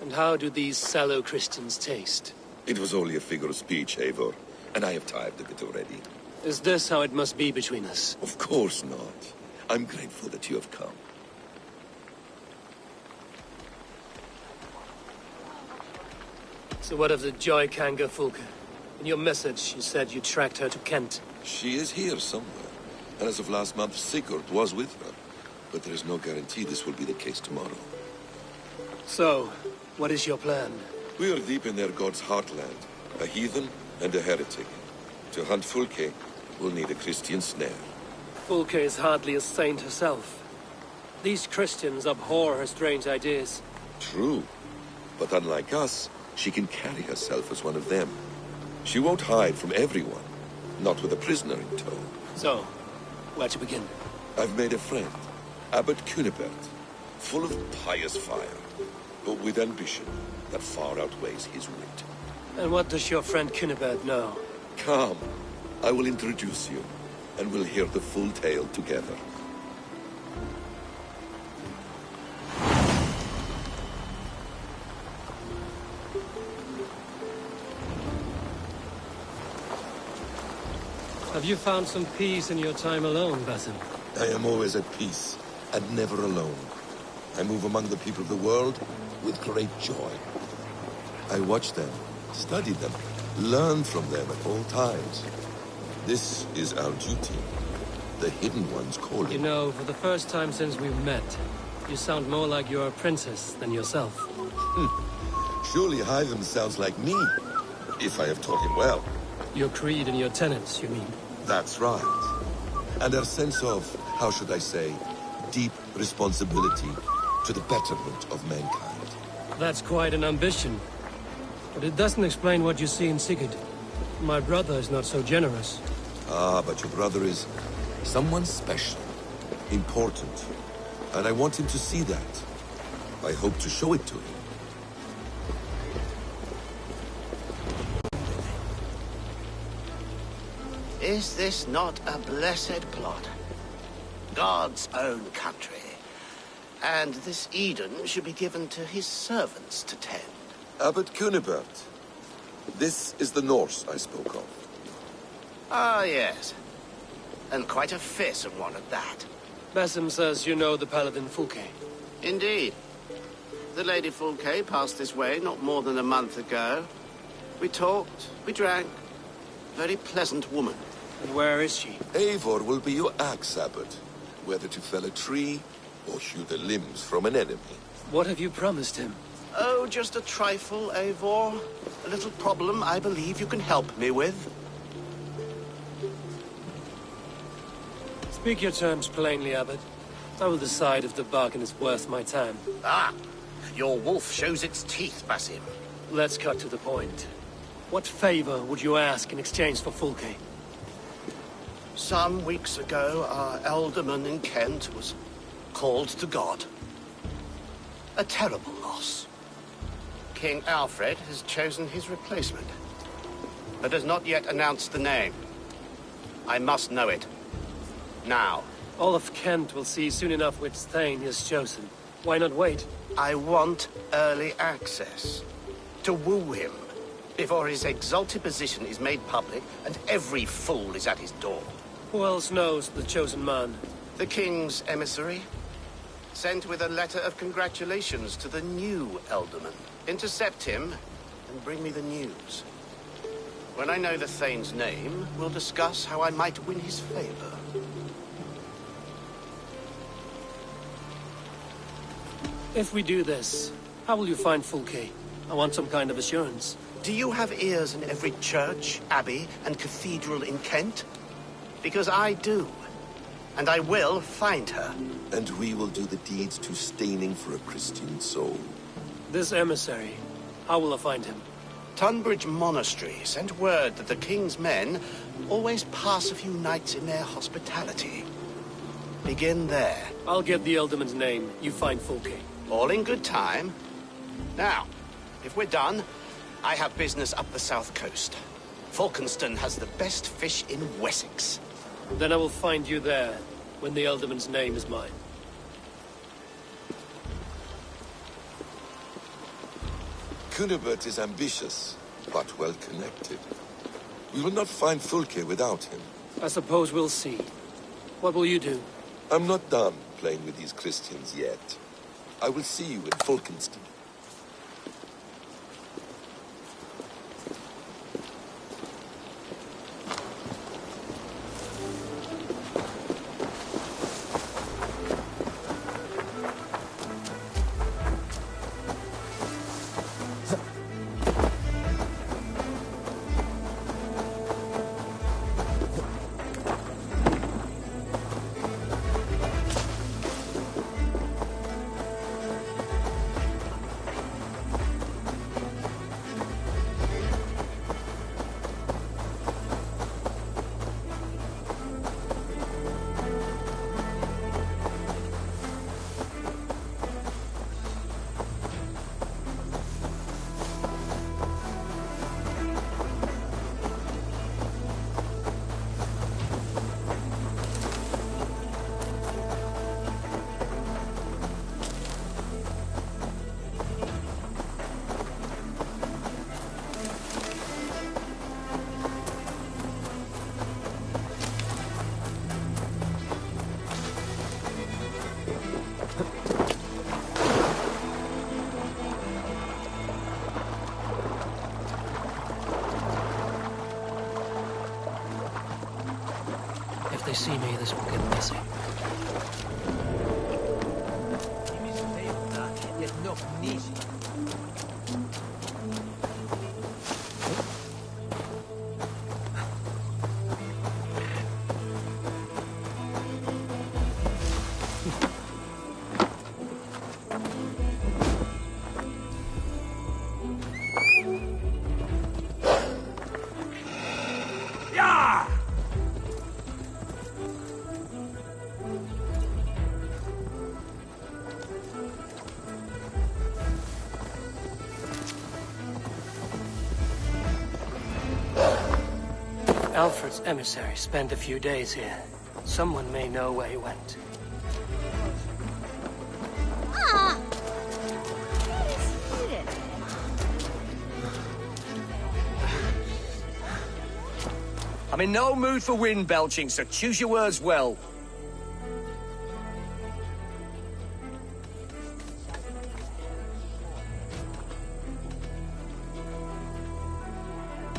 And how do these sallow Christians taste? It was only a figure of speech, Eivor, and I have tired of it already. Is this how it must be between us? Of course not. I'm grateful that you have come. So what of the Joy Kanga Fulka? In your message, you said you tracked her to Kent. She is here somewhere, and as of last month, Sigurd was with her. But there is no guarantee this will be the case tomorrow. So, what is your plan? We are deep in their god's heartland, a heathen and a heretic. To hunt Fulke, we'll need a Christian snare. Fulke is hardly a saint herself. These Christians abhor her strange ideas. True, but unlike us, she can carry herself as one of them. She won't hide from everyone. Not with a prisoner in tow. So, where to begin? I've made a friend, Abbot Cunibert, full of pious fire, but with ambition that far outweighs his wit. And what does your friend Cunibert know? Come, I will introduce you, and we'll hear the full tale together. Have you found some peace in your time alone, Basim? I am always at peace, and never alone. I move among the people of the world with great joy. I watch them, study them, learn from them at all times. This is our duty. The Hidden One's calling. You know, for the first time since we've met, you sound more like you're a princess than yourself. Surely Hytham sounds like me, if I have taught him well. Your creed and your tenets, you mean? That's right. And our sense of, how should I say, deep responsibility to the betterment of mankind. That's quite an ambition. But it doesn't explain what you see in Sigurd. My brother is not so generous. Ah, but your brother is someone special, important. And I want him to see that. I hope to show it to him. Is this not a blessed plot? God's own country. And this Eden should be given to his servants to tend. Abbot Cunibert. This is the Norse I spoke of. Ah, yes. And quite a fearsome one at that. Basim says you know the paladin Fulke. Indeed. The Lady Fulke passed this way not more than a month ago. We talked, we drank. Very pleasant woman. And where is she? Eivor will be your axe, Abbot. Whether to fell a tree or hew the limbs from an enemy. What have you promised him? Oh, just a trifle, Eivor. A little problem I believe you can help me with. Speak your terms plainly, Abbot. I will decide if the bargain is worth my time. Ah! Your wolf shows its teeth, Basim. Let's cut to the point. What favor would you ask in exchange for Fulke? Some weeks ago, our alderman in Kent was called to God. A terrible loss. King Alfred has chosen his replacement, but has not yet announced the name. I must know it. Now. All of Kent will see soon enough which Thane he has chosen. Why not wait? I want early access. To woo him, before his exalted position is made public and every fool is at his door. Who else knows the chosen man? The king's emissary. Sent with a letter of congratulations to the new alderman. Intercept him and bring me the news. When I know the Thane's name, we'll discuss how I might win his favor. If we do this, how will you find Fulke? I want some kind of assurance. Do you have ears in every church, abbey, and cathedral in Kent? Because I do. And I will find her. And we will do the deeds to staining for a Christian soul. This emissary, how will I find him? Tunbridge Monastery sent word that the king's men always pass a few nights in their hospitality. Begin there. I'll get the alderman's name. You find Fulke. All in good time. Now, if we're done, I have business up the south coast. Falkenston has the best fish in Wessex. Then I will find you there, when the alderman's name is mine. Cunibert is ambitious, but well-connected. We will not find Fulke without him. I suppose we'll see. What will you do? I'm not done playing with these Christians yet. I will see you in Falkenston. see me, this will get messy. Alfred's emissary spent a few days here. Someone may know where he went. Ah! I'm in no mood for wind belching, so choose your words well.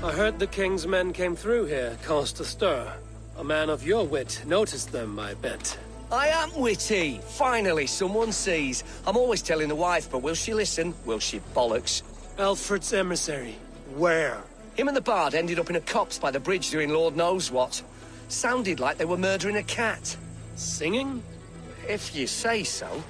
I heard the king's men came through here, caused a stir. A man of your wit noticed them, I bet. I am witty. Finally, someone sees. I'm always telling the wife, but will she listen? Will she bollocks? Alfred's emissary. Where? Him and the bard ended up in a copse by the bridge doing Lord knows what. Sounded like they were murdering a cat. Singing? If you say so.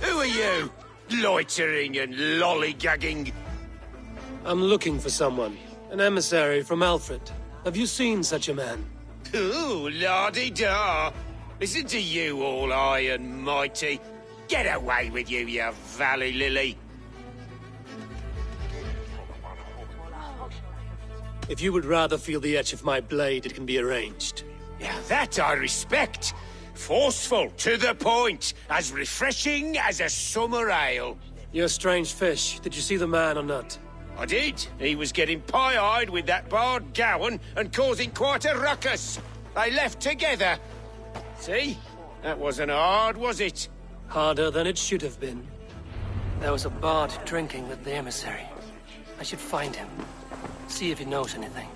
Who are you? Loitering and lollygagging. I'm looking for someone. An emissary from Alfred. Have you seen such a man? Ooh, la-di-da. Listen to you, all high and mighty. Get away with you, you valley lily. If you would rather feel the edge of my blade, it can be arranged. Yeah, that I respect. Forceful, to the point, as refreshing as a summer ale. You're a strange fish. Did you see the man or not? I did. He was getting pie-eyed with that bard Gowan and causing quite a ruckus. They left together. See? That wasn't hard, was it? Harder than it should have been. There was a bard drinking with the emissary. I should find him. See if he knows anything.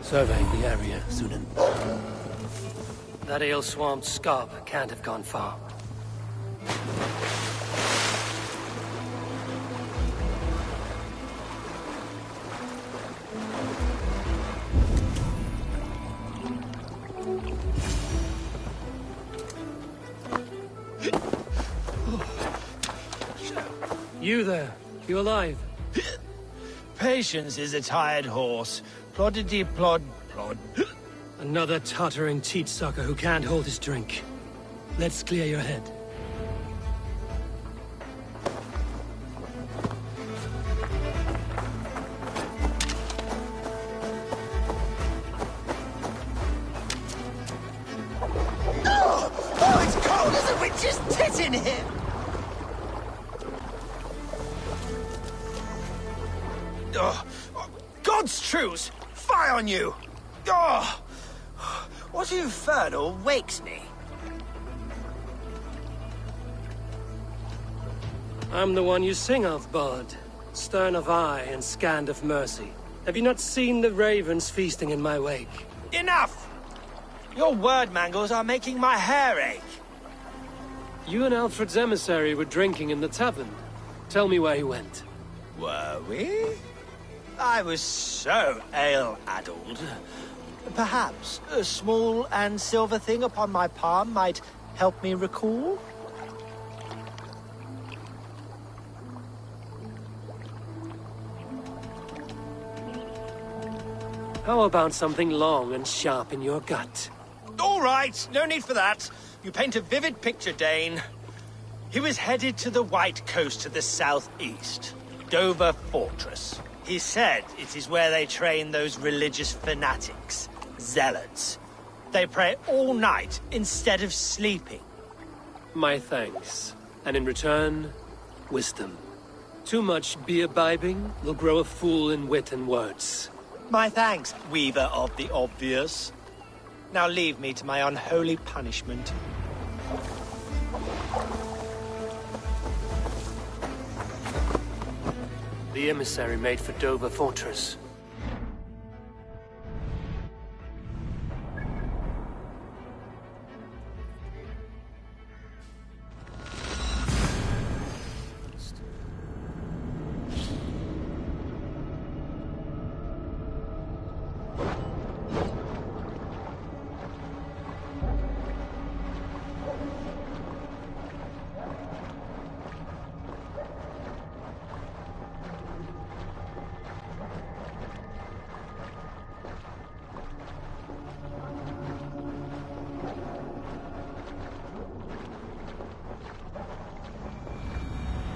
Survey the area, Sunan. That ale-swamped scab can't have gone far. You there? You alive? Patience is a tired horse. Ploddity plod plod. Another tottering teat-sucker who can't hold his drink. Let's clear your head. Oh, it's cold as a witch's tit in here! God's truce! Fie on you! Oh, what infernal wakes me? I'm the one you sing of, Bard. Stern of eye and scant of mercy. Have you not seen the ravens feasting in my wake? Enough! Your word mangles are making my hair ache. You and Alfred's emissary were drinking in the tavern. Tell me where he went. Were we? I was so ale-addled. Perhaps a small and silver thing upon my palm might help me recall? How about something long and sharp in your gut? All right, no need for that. You paint a vivid picture, Dane. He was headed to the White Coast to the southeast, Dover Fortress. He said it is where they train those religious fanatics, zealots. They pray all night instead of sleeping. My thanks. And in return, wisdom. Too much beer-bibbing will grow a fool in wit and words. My thanks, weaver of the obvious. Now leave me to my unholy punishment. The emissary made for Dover Fortress.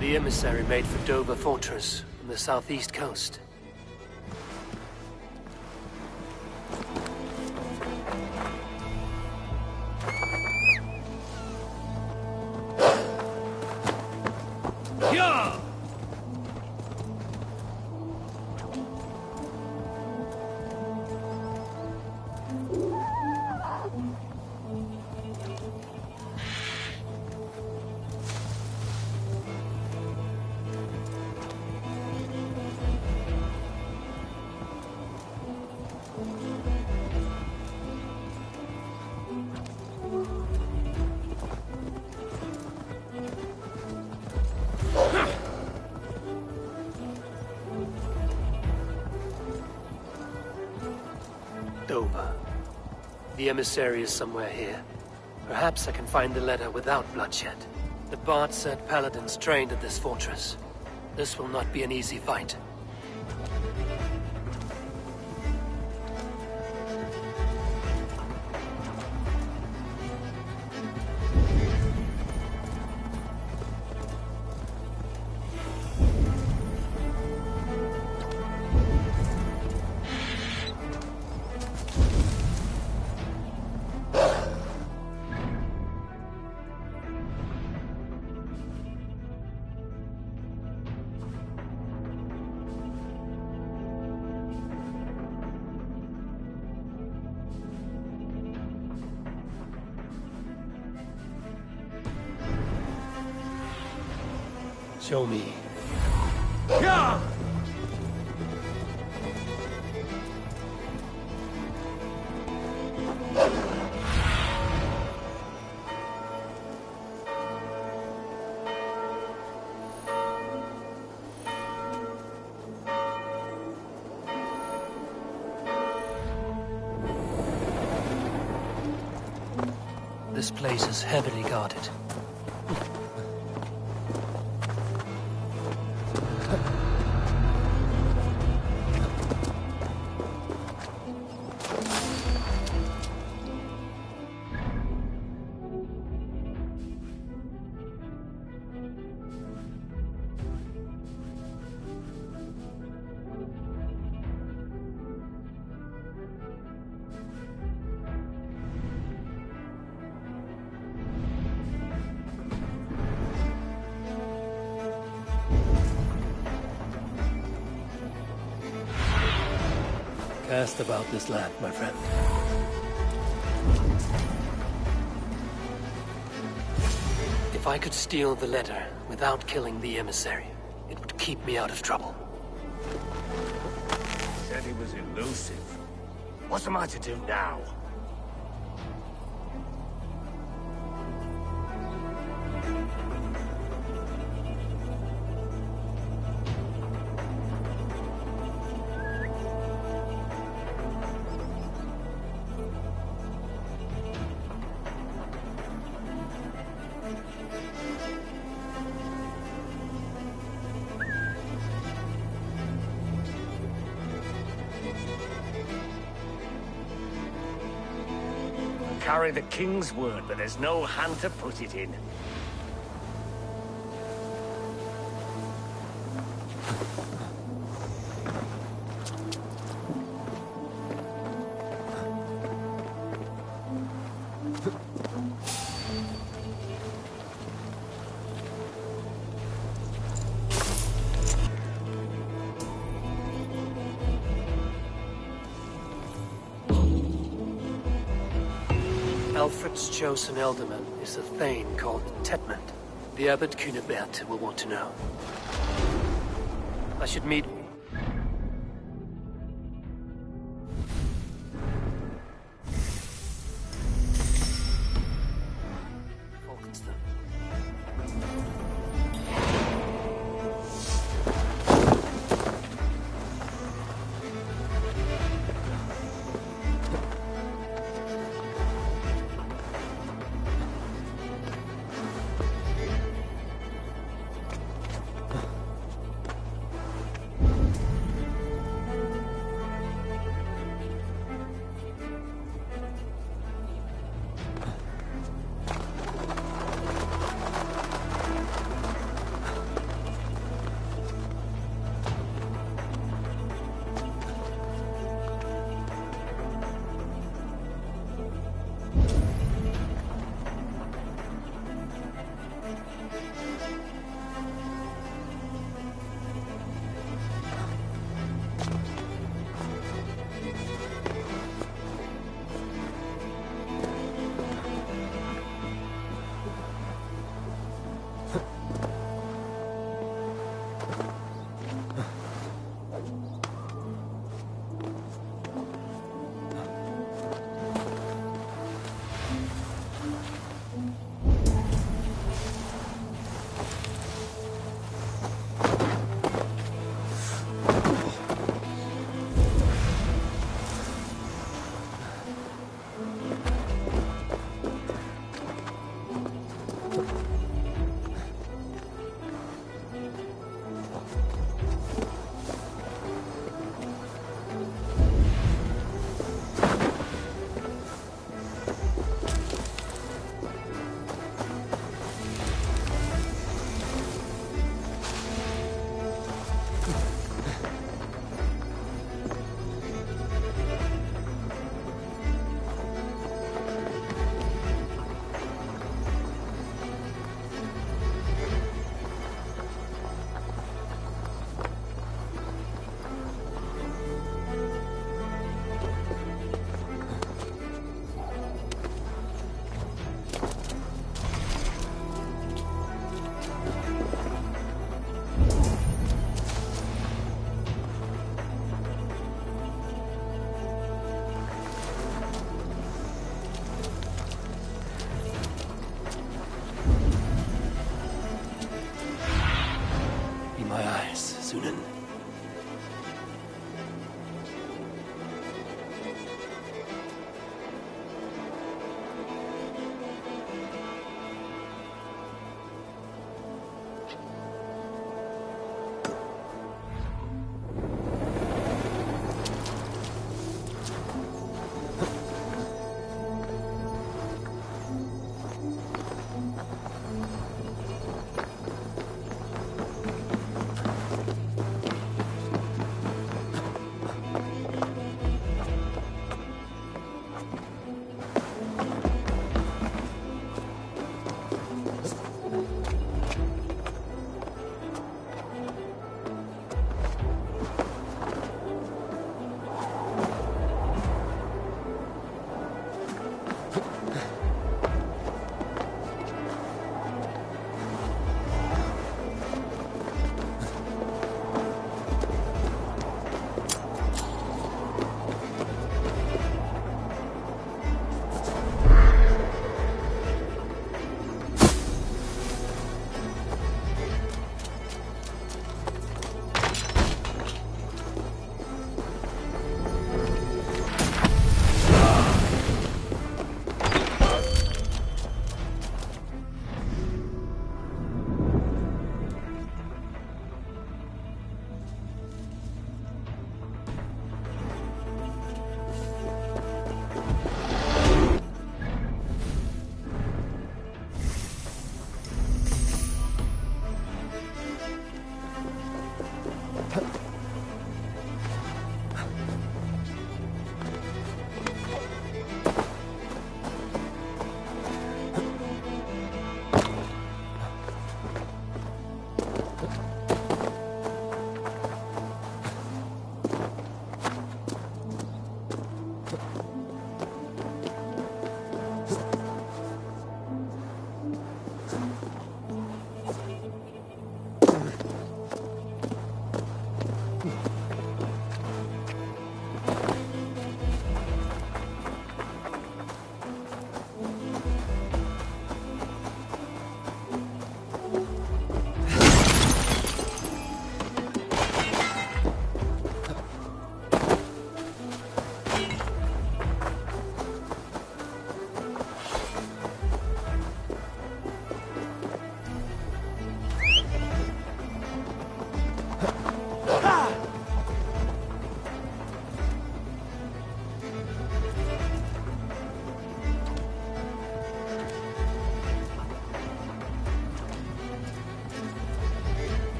The emissary made for Dover Fortress on the southeast coast. Yeah! Dover. The emissary is somewhere here. Perhaps I can find the letter without bloodshed. The Bard said paladins trained at this fortress. This will not be an easy fight. Show me. Yeah! This place is heavily guarded. Cast about this land, my friend. If I could steal the letter without killing the emissary, it would keep me out of trouble. Said he was elusive. What am I to do now? carry the king's word, but there's no hand to put it in. Alfred's chosen ealdorman is a thane called Tetmund. The Abbot Cunibert will want to know. I should meet...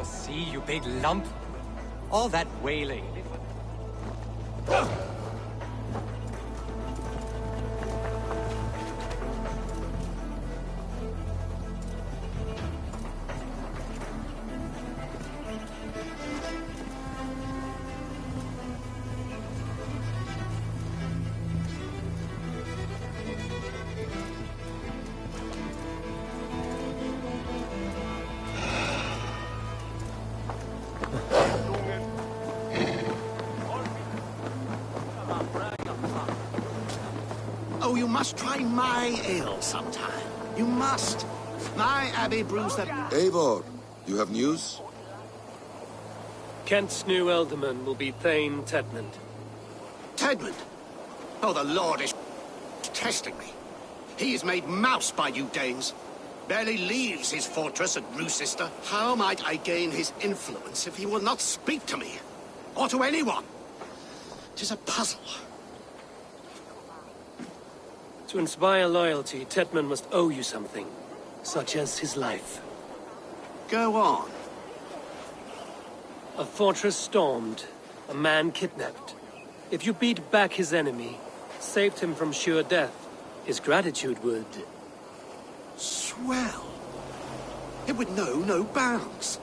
Now see, you big lump. All that wailing. Oh, you must try my ale sometime. You must. My abbey brews that... Eivor, you have news? Kent's new ealdorman will be Thane Tedmund. Tedmund? Oh, the Lord is testing me. He is made mouse by you Danes. Barely leaves his fortress at Roosester. How might I gain his influence if he will not speak to me? Or to anyone? 'Tis a puzzle. To inspire loyalty, Tedmund must owe you something, such as his life. Go on. A fortress stormed, a man kidnapped. If you beat back his enemy, saved him from sure death, his gratitude would... Swell. It would know no bounds.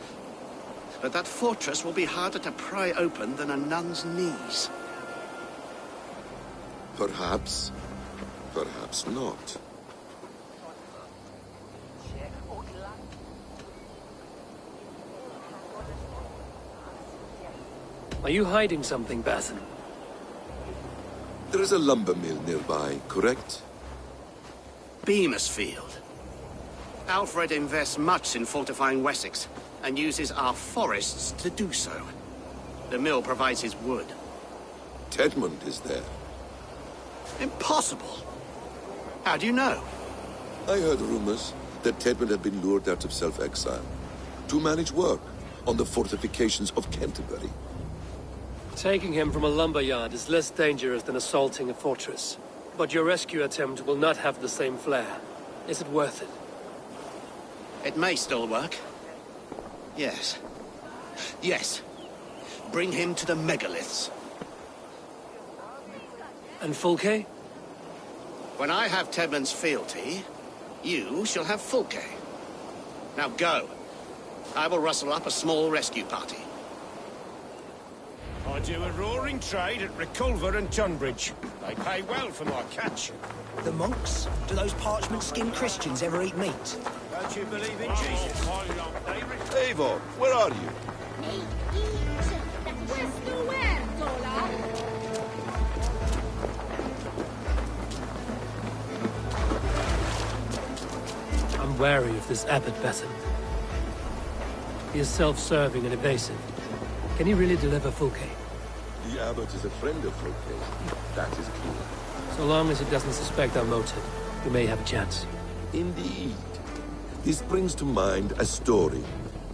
But that fortress will be harder to pry open than a nun's knees. Perhaps. Perhaps not. Are you hiding something, Basin? There is a lumber mill nearby, correct? Beamersfield. Alfred invests much in fortifying Wessex, and uses our forests to do so. The mill provides his wood. Tedmund is there. Impossible! How do you know? I heard rumors that Tedmund had been lured out of self-exile to manage work on the fortifications of Canterbury. Taking him from a lumberyard is less dangerous than assaulting a fortress. But your rescue attempt will not have the same flair. Is it worth it? It may still work. Yes. Yes. Bring him to the megaliths. And Fulke? When I have Tedmund's fealty, you shall have Fulke. Now go. I will rustle up a small rescue party. I do a roaring trade at Reculver and Tunbridge. They pay well for my catch. The monks? Do those parchment-skinned Christians ever eat meat? Don't you believe in Jesus? Eivor, where are you? I'm wary of this abbot Basin. He is self-serving and evasive. Can he really deliver Fulke? The abbot is a friend of Fulke. That is clear. So long as he doesn't suspect our motive, we may have a chance. Indeed. This brings to mind a story.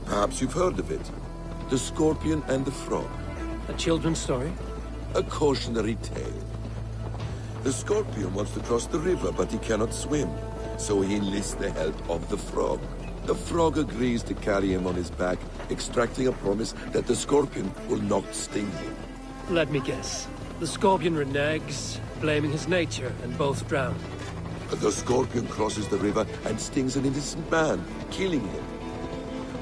Perhaps you've heard of it. The Scorpion and the Frog. A children's story? A cautionary tale. The Scorpion wants to cross the river, but he cannot swim. So he enlists the help of the Frog. The Frog agrees to carry him on his back, extracting a promise that the Scorpion will not sting him. Let me guess. The Scorpion reneges, blaming his nature, and both drown. The Scorpion crosses the river and stings an innocent man, killing him.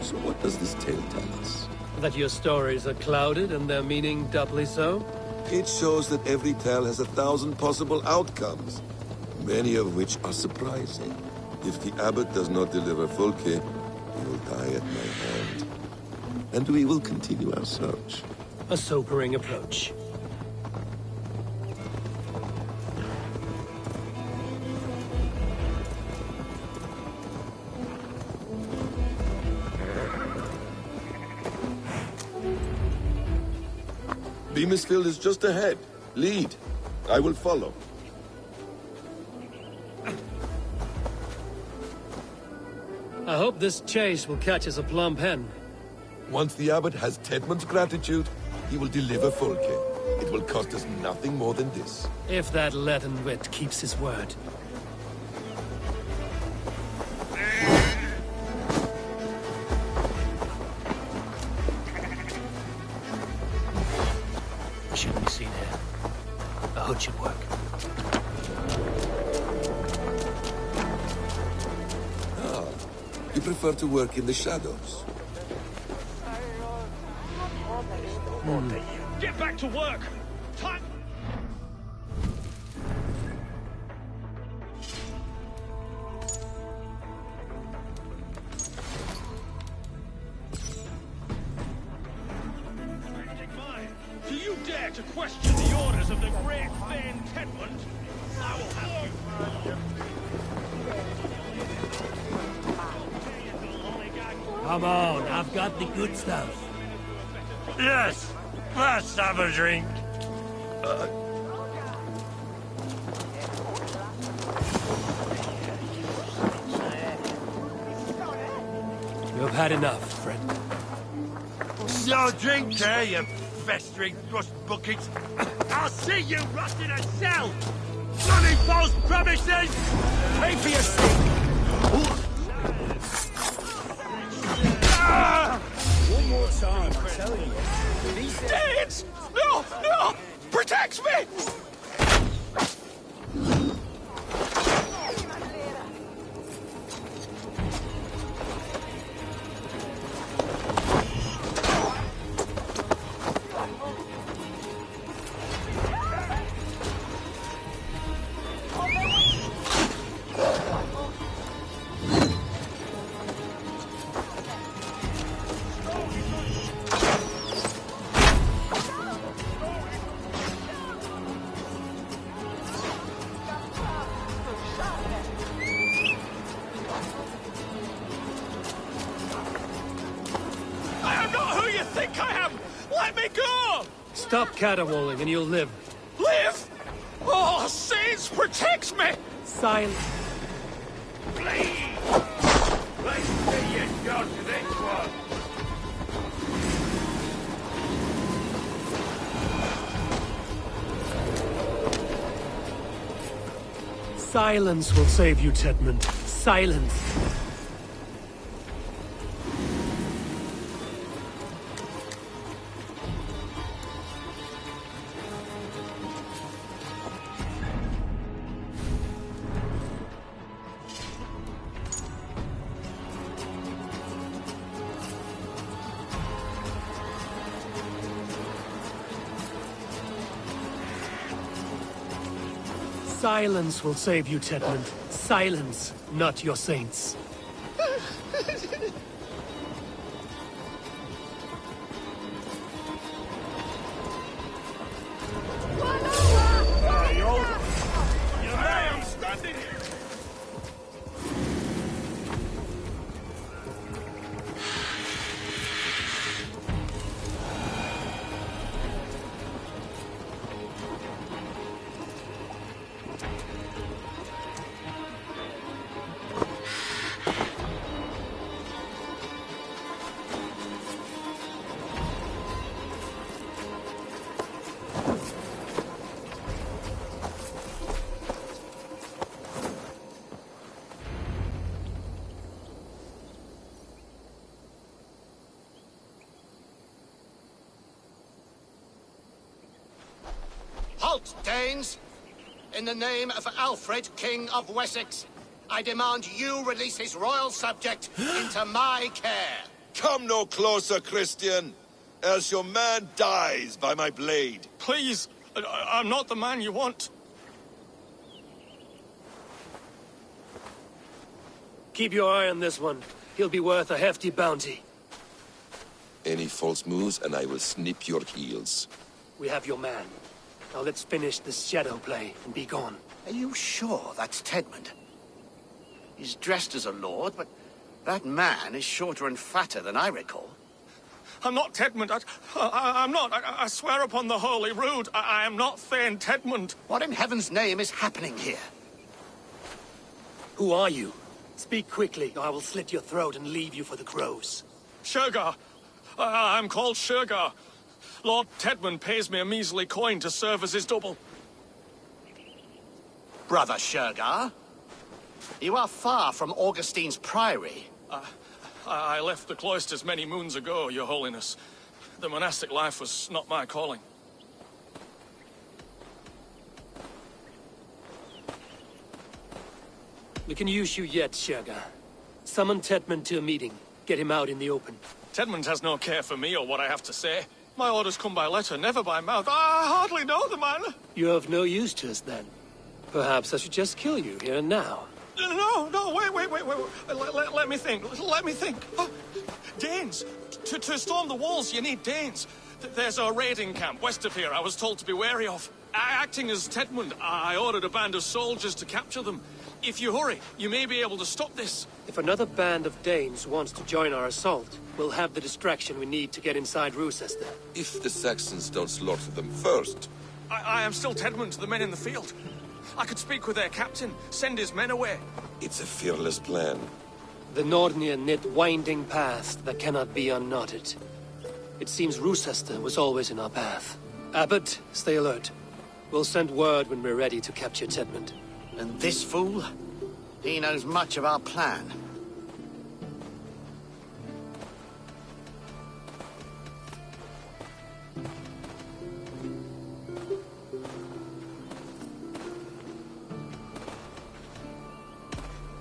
So what does this tale tell us? That your stories are clouded and their meaning doubly so? It shows that every tale has 1,000 possible outcomes, many of which are surprising. If the abbot does not deliver Fulke, he will die at my hand. And we will continue our search. A sobering approach. Beamersfield is just ahead. Lead. I will follow. I hope this chase will catch us a plump hen. Once the abbot has Tedmund's gratitude, he will deliver Fulke. It will cost us nothing more than this. If that leaden wit keeps his word. shouldn't be seen here. A hood should work. Ah, you prefer to work in the shadows? Get back to work! Time! Do you dare to question the orders of the great Thane Tedmund? I will have you. Come on, I've got the good stuff. Yes, let's have a drink. You've had enough, friend. No drink there, you festering rust buckets. I'll see you rot in a cell! Bloody false promises! Pay for your stink! One more time, I'm telling you. Danes! No! No! Protect me! Stop caterwauling and you'll live. Live? Oh, saints, protect me! Silence. Please! Let's see you dodge this one! Silence will save you, Tedmund. Silence. Silence will save you, Tedmund. Silence, not your saints. I'm standing here! Halt, Danes! In the name of Alfred, King of Wessex, I demand you release his royal subject into my care. Come no closer, Christian, else your man dies by my blade. Please, I'm not the man you want. Keep your eye on this one. He'll be worth a hefty bounty. Any false moves and I will snip your heels. We have your man. Now let's finish this shadow play and be gone. Are you sure that's Tedmund? He's dressed as a lord, but that man is shorter and fatter than I recall. I'm not Tedmund. I'm not. I swear upon the Holy Rood, I am not Thane Tedmund. What in heaven's name is happening here? Who are you? Speak quickly, or I will slit your throat and leave you for the crows. Shergar. I'm called Shergar. Lord Tedmund pays me a measly coin to serve as his double. Brother Shergar, you are far from Augustine's priory. I left the cloisters many moons ago, Your Holiness. The monastic life was not my calling. We can use you yet, Sherga. Summon Tedmund to a meeting. Get him out in the open. Tedmund has no care for me or what I have to say. My orders come by letter, never by mouth. I hardly know the man. You're of no use to us, then. Perhaps I should just kill you here and now. No, wait. Let me think. Oh, Danes! To storm the walls, you need Danes. There's a raiding camp west of here I was told to be wary of. Acting as Tedmund, I ordered a band of soldiers to capture them. If you hurry, you may be able to stop this. If another band of Danes wants to join our assault, we'll have the distraction we need to get inside Rochester. If the Saxons don't slaughter them first. I am still Tedmund to the men in the field. I could speak with their captain, send his men away. It's a fearless plan. The Nordnir knit winding paths that cannot be unknotted. It seems Rochester was always in our path. Abbot, stay alert. We'll send word when we're ready to capture Tedmund. And this fool? He knows much of our plan.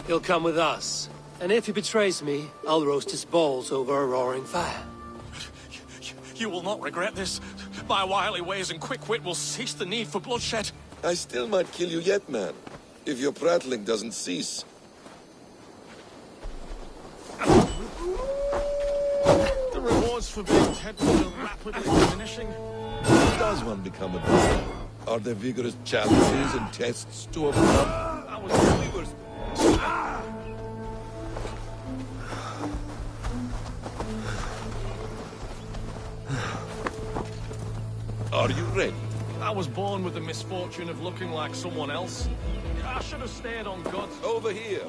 He'll come with us. And if he betrays me, I'll roast his balls over a roaring fire. You will not regret this. My wily ways and quick wit will cease the need for bloodshed. I still might kill you yet, man. If your prattling doesn't cease. The rewards for being Tedmund are rapidly diminishing. Does one become a dwarf? Are there vigorous challenges and tests to overcome? Are you ready? I was born with the misfortune of looking like someone else. I should have stayed on God's... Over here.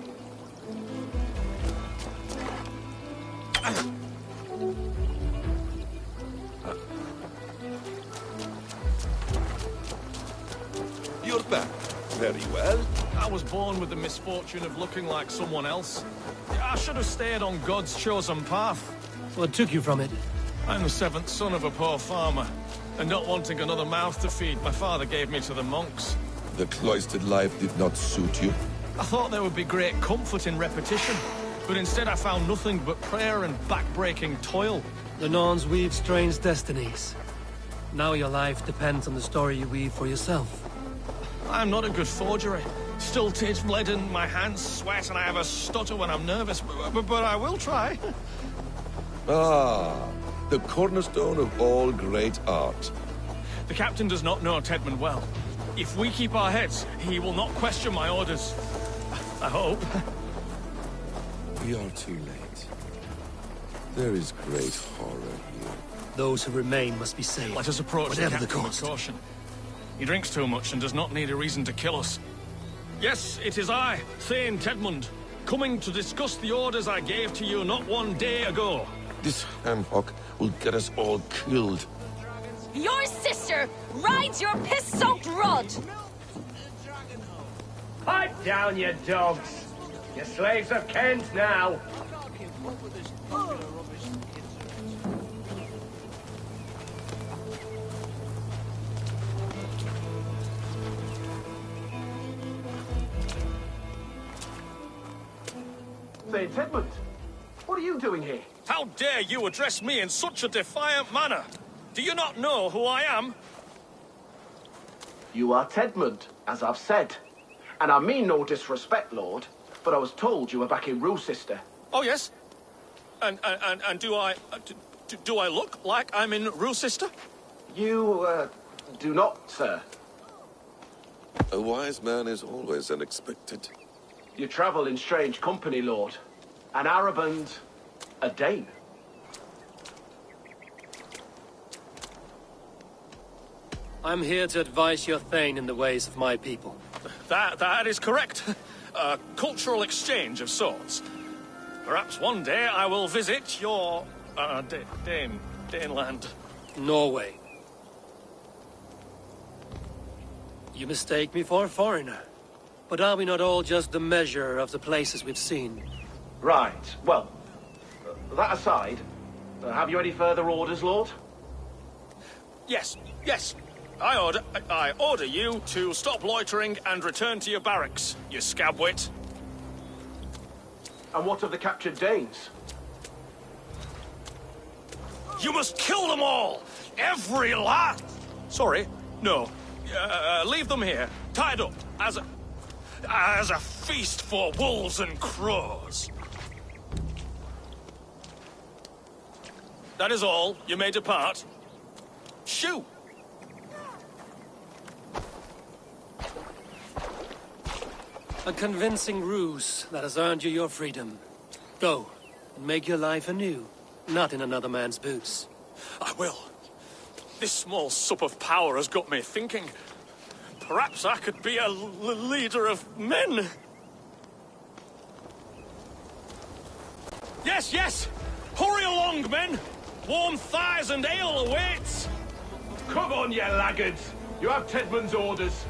You're back. Very well. I was born with the misfortune of looking like someone else. I should have stayed on God's chosen path. What took you from it? I'm the seventh son of a poor farmer. And not wanting another mouth to feed, my father gave me to the monks. The cloistered life did not suit you? I thought there would be great comfort in repetition, but instead I found nothing but prayer and back-breaking toil. The Norns weave strange destinies. Now your life depends on the story you weave for yourself. I'm not a good forgery. Still taste leaden, my hands sweat, and I have a stutter when I'm nervous, but I will try. Ah, the cornerstone of all great art. The captain does not know Tedmund well. If we keep our heads, he will not question my orders. I hope. We are too late. There is great horror here. Those who remain must be saved. Let us approach whatever the captain cost. with caution. He drinks too much and does not need a reason to kill us. Yes, it is I, Thane Tedmund, coming to discuss the orders I gave to you not one day ago. This ham-hock will get us all killed. Your sister rides your piss-soaked rod! Pipe down, you dogs! Your slaves of Kent now! Say, Tedmund, what are you doing here? How dare you address me in such a defiant manner? Do you not know who I am? You are Tedmund, as I've said. And I mean no disrespect, Lord, but I was told you were back in Rochester. Oh, yes? And do I... do I look like I'm in Rochester? You, do not, sir. A wise man is always unexpected. You travel in strange company, Lord. An Arab and a Dane. I'm here to advise your Thane in the ways of my people. That is correct. A cultural exchange of sorts. Perhaps one day I will visit your... Daneland. Norway. You mistake me for a foreigner. But are we not all just the measure of the places we've seen? Right. Well, that aside, have you any further orders, Lord? Yes. I order you to stop loitering and return to your barracks, you scabwit. And what of the captured Danes? You must kill them all! Every last... Sorry, no. Leave them here, tied up, as a feast for wolves and crows. That is all. You may depart. Shoot! A convincing ruse that has earned you your freedom. Go, and make your life anew, not in another man's boots. I will. This small sup of power has got me thinking. Perhaps I could be a leader of men. Yes, yes! Hurry along, men! Warm thighs and ale awaits! Come on, you laggards! You have Tedmund's orders.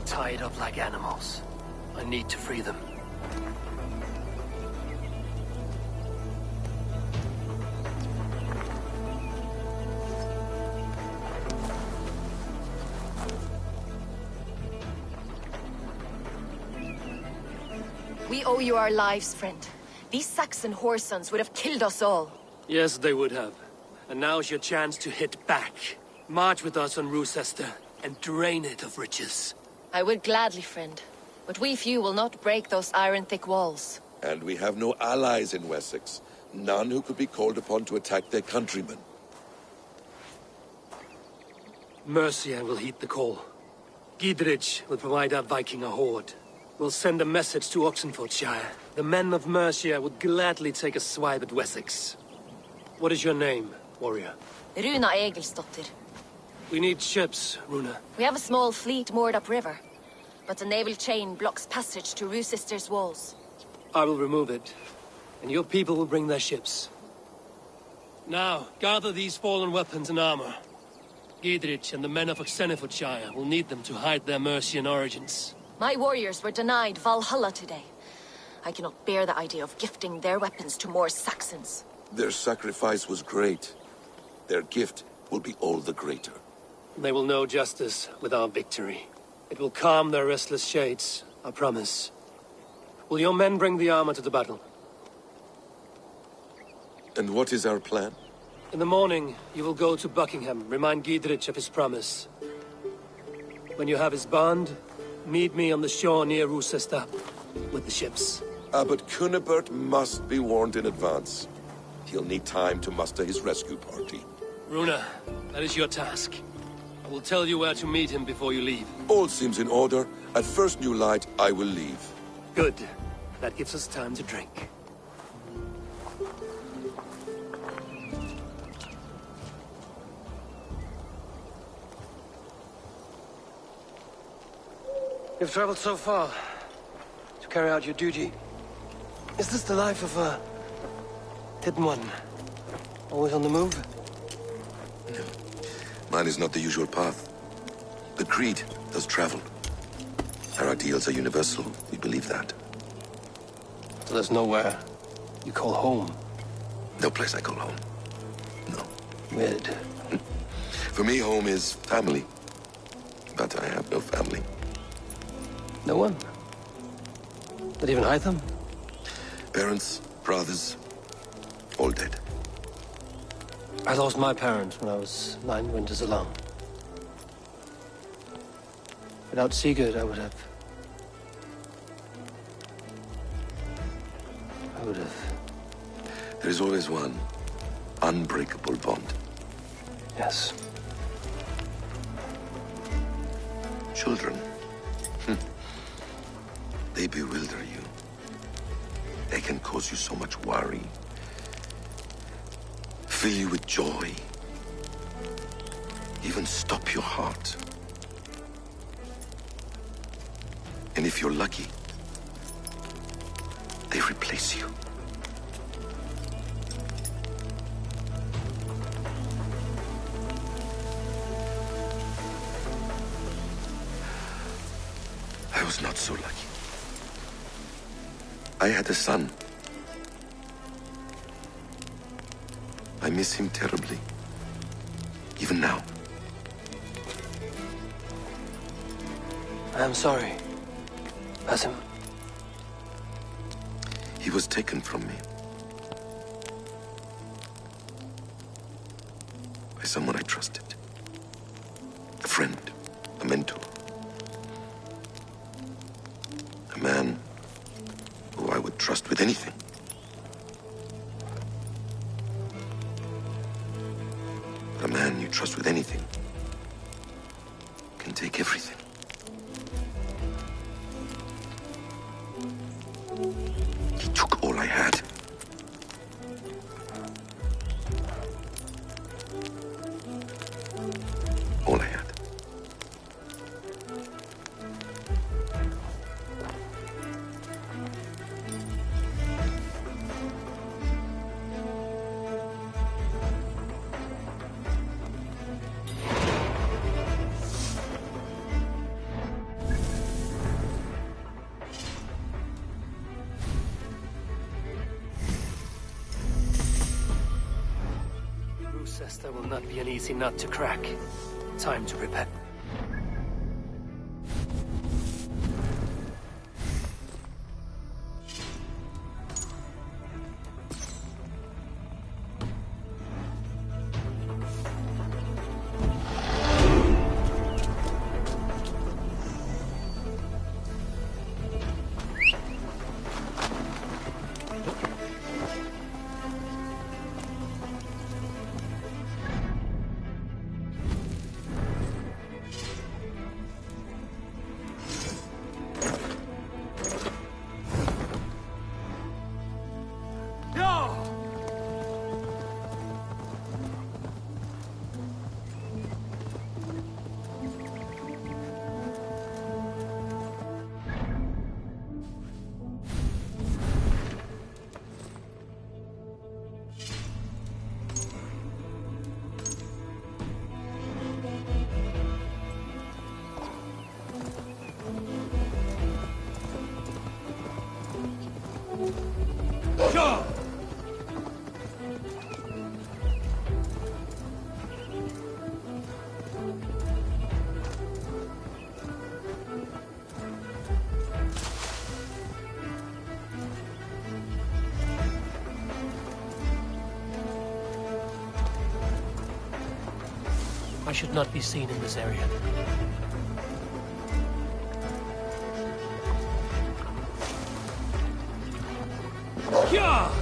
Tied up like animals. I need to free them. We owe you our lives, friend. These Saxon whoresons would have killed us all. Yes, they would have. And now's your chance to hit back. March with us on Rochester and drain it of riches. I would gladly, friend. But we few will not break those iron-thick walls. And we have no allies in Wessex. None who could be called upon to attack their countrymen. Mercia will heed the call. Gidrich will provide our Viking a horde. We'll send a message to Oxenfordshire. The men of Mercia would gladly take a swipe at Wessex. What is your name, warrior? Runa Egilsdotter. We need ships, Runa. We have a small fleet moored upriver, but the naval chain blocks passage to Rochester's walls. I will remove it, and your people will bring their ships. Now, gather these fallen weapons and armor. Gidrich and the men of Oxenfordshire will need them to hide their Mercian origins. My warriors were denied Valhalla today. I cannot bear the idea of gifting their weapons to more Saxons. Their sacrifice was great. Their gift will be all the greater. They will know justice with our victory. It will calm their restless shades, I promise. Will your men bring the armor to the battle? And what is our plan? In the morning, you will go to Buckingham, remind Gidrich of his promise. When you have his bond, meet me on the shore near Rochester with the ships. But Cunibert must be warned in advance. He'll need time to muster his rescue party. Runa, that is your task. I will tell you where to meet him before you leave. All seems in order. At first new light, I will leave. Good. That gives us time to drink. You've traveled so far to carry out your duty. Is this the life of a hidden one? Always on the move? Mine is not the usual path. The Creed does travel. Our ideals are universal. We believe that. So there's nowhere you call home? No place I call home. No. Weird. For me, home is family. But I have no family. No one? Not even Hytham? Parents, brothers, all dead. I lost my parents when I was 9 winters alone. Without Sigurd, I would have... There is always one unbreakable bond. Yes. Children. They bewilder you. They can cause you so much worry. Fill you with joy. Even stop your heart. And if you're lucky, they replace you. was not so lucky. I had a son. I miss him terribly. Even now. I'm sorry, Basim. He was taken from me. By someone I trusted. A friend, a mentor. A man who I would trust with anything. But a man you trust with anything can take everything. He took all I had. All I had. There will not be an easy nut to crack. Time to repent. I should not be seen in this area. Yeah!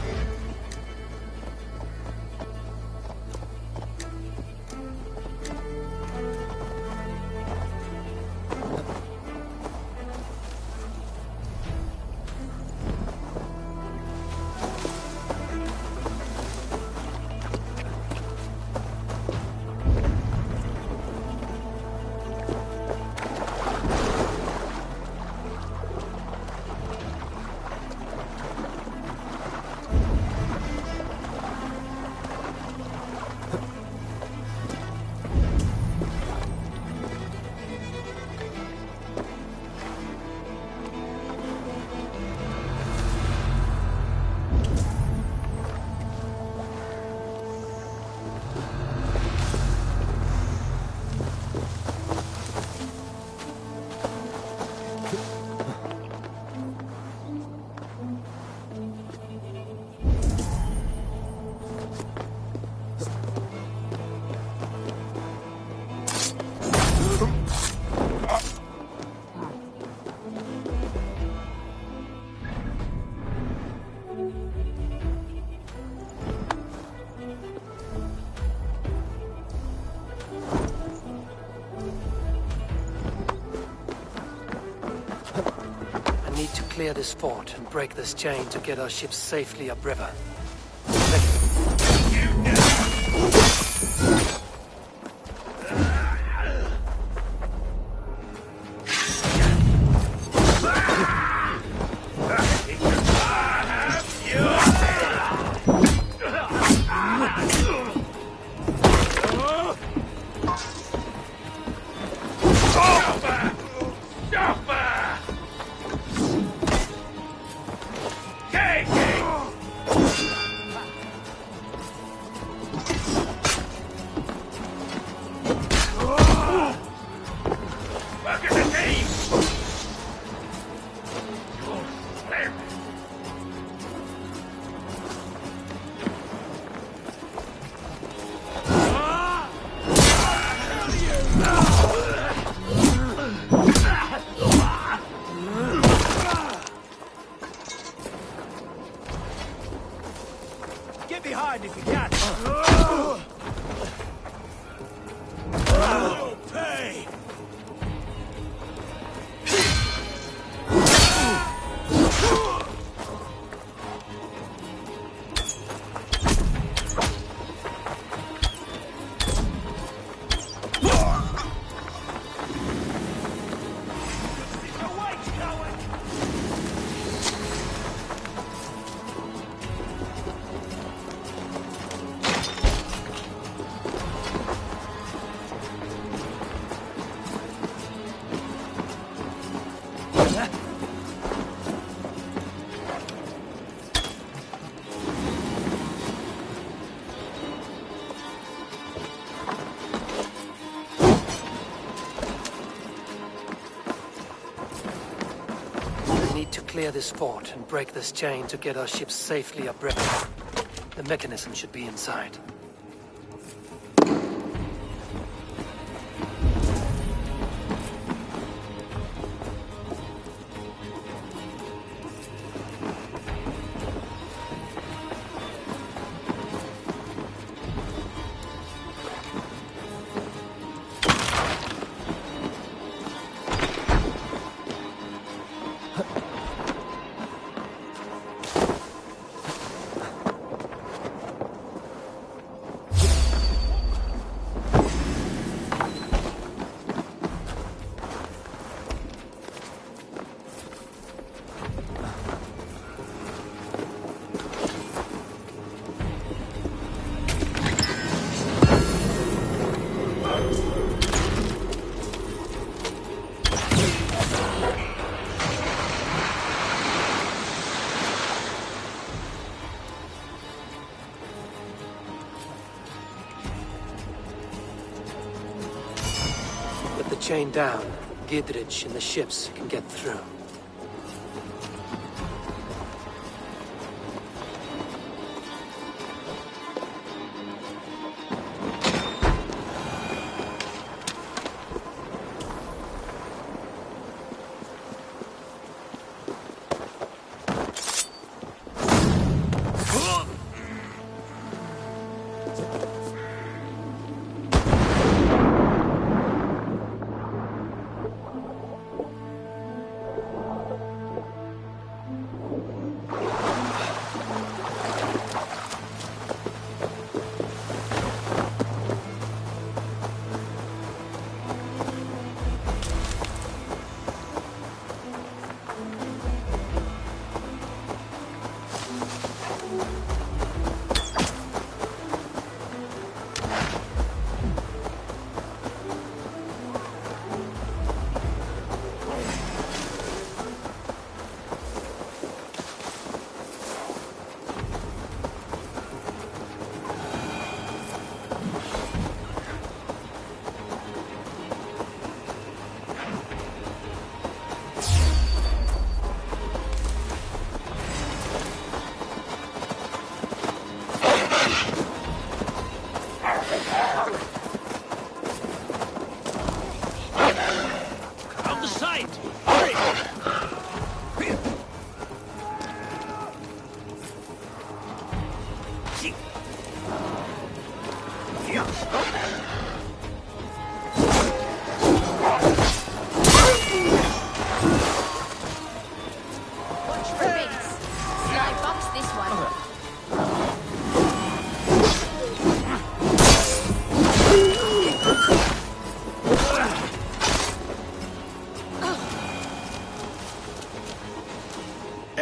Clear this fort and break this chain to get our ships safely upriver. him if you can. You'll pay! Clear this fort and break this chain to get our ships safely upriver. The mechanism should be inside. Chain down. Gidrich and the ships can get through.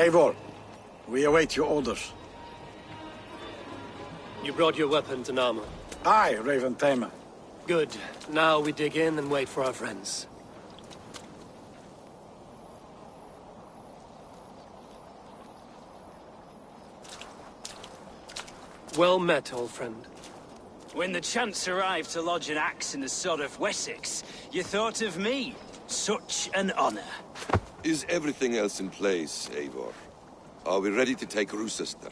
Eivor, we await your orders. You brought your weapons and armor. Aye, Raven Tamer. Good. Now we dig in and wait for our friends. Well met, old friend. When the chance arrived to lodge an axe in the sod of Wessex, you thought of me. Such an honor. Is everything else in place, Eivor? Are we ready to take Rochester?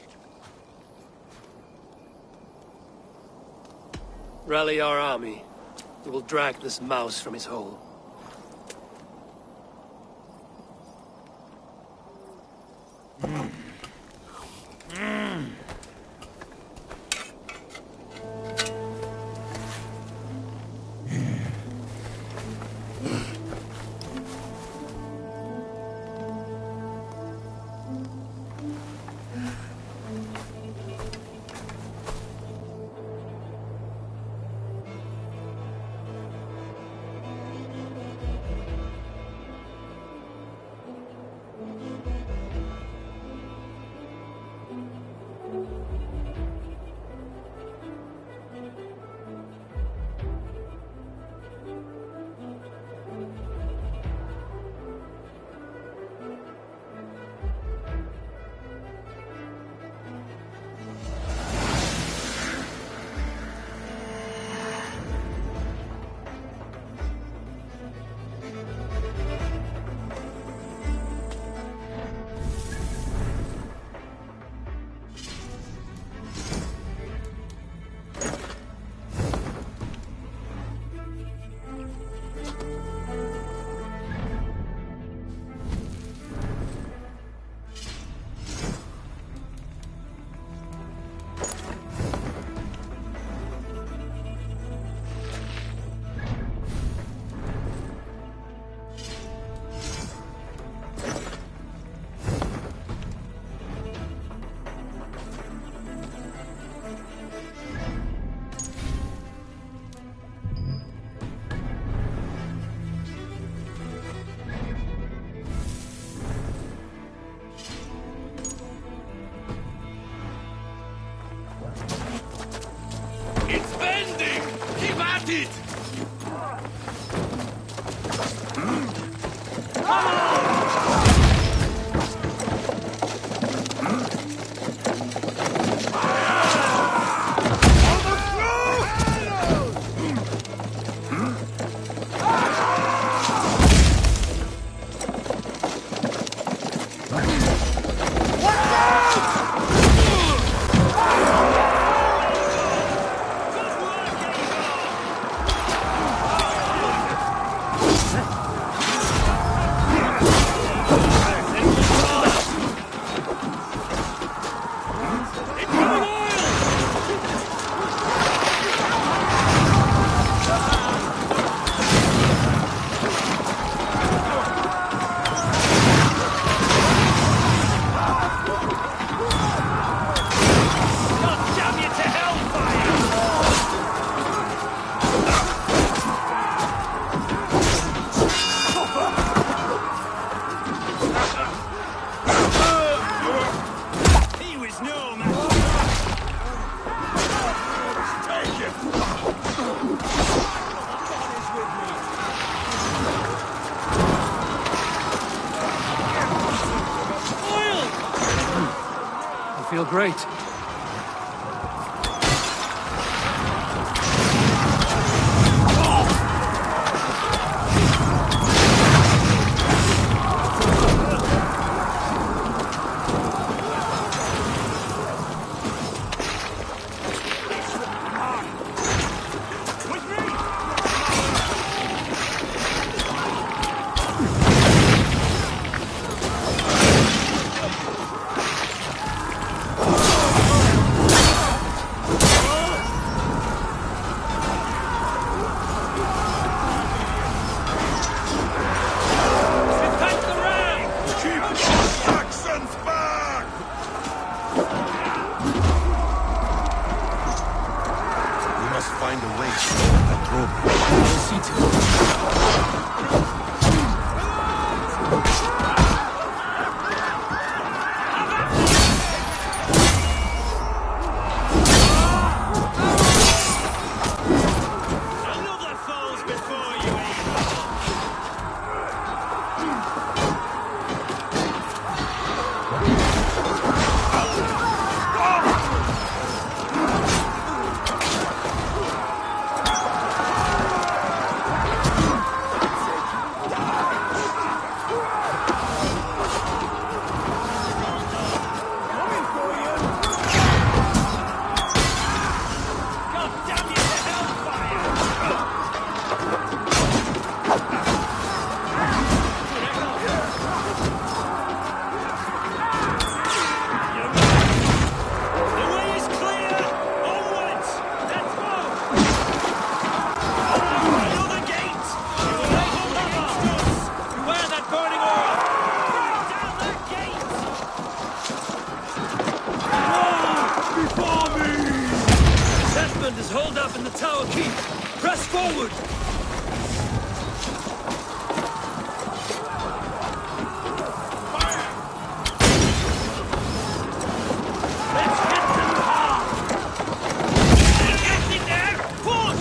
Rally our army. We will drag this mouse from his hole. it! Feel great. Is holed up in the tower keep. Press forward! Let's hit them hard! Get in there! Push!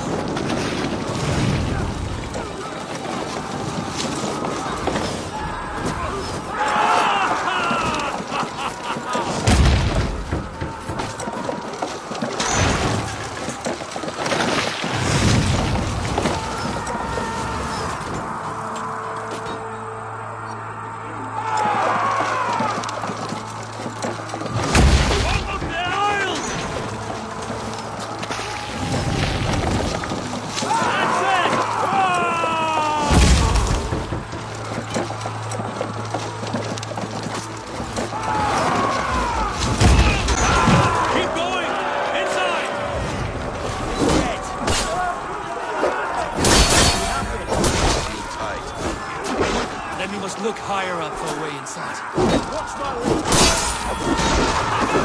Look higher up for a way inside. Watch my lead!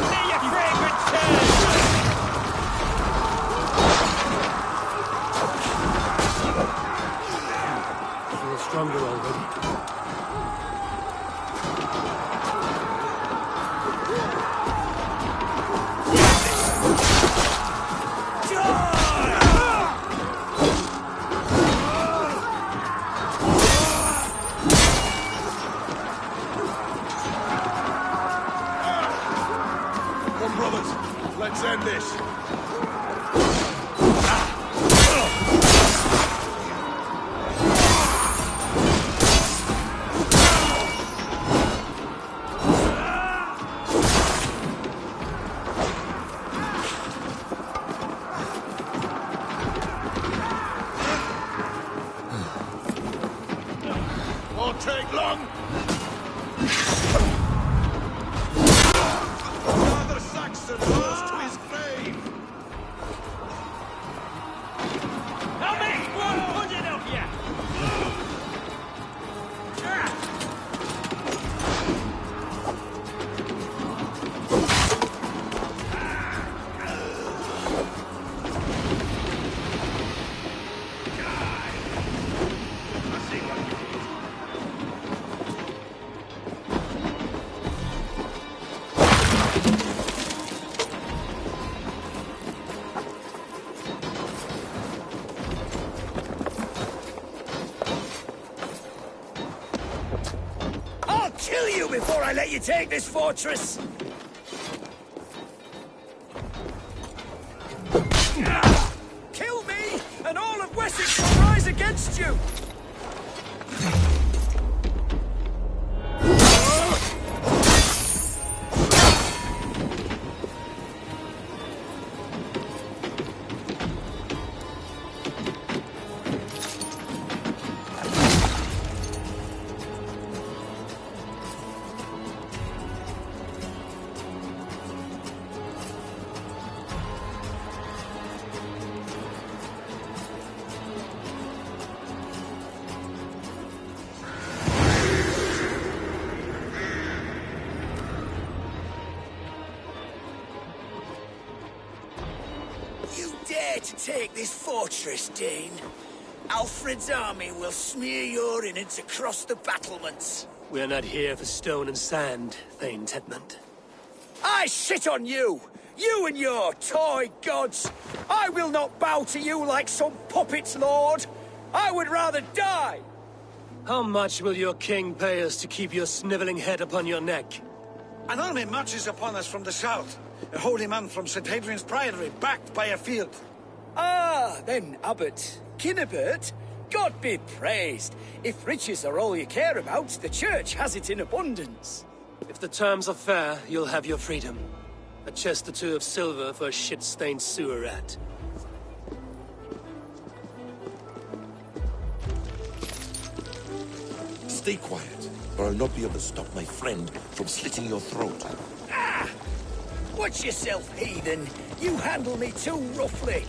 See your fragrant turn! Feel stronger already. Let's end this. Won't take long. Another Saxon goes to his grave. How many one put it up yet? I'll kill you before I let you take this fortress! Kill me, and all of Wessex will rise against you! You dare to take this fortress, Dane? Alfred's army will smear your innards across the battlements. We're not here for stone and sand, Thane Tedmund. I shit on you! You and your toy gods! I will not bow to you like some puppet's lord! I would rather die! How much will your king pay us to keep your sniveling head upon your neck? An army marches upon us from the south. A holy man from St. Hadrian's Priory, backed by a field. Ah, then, Abbot. Kinnebert, God be praised. If riches are all you care about, the church has it in abundance. If the terms are fair, you'll have your freedom. A chest or two of silver for a shit-stained sewer rat. Stay quiet, or I'll not be able to stop my friend from slitting your throat. Ah! Watch yourself, heathen. You handle me too roughly.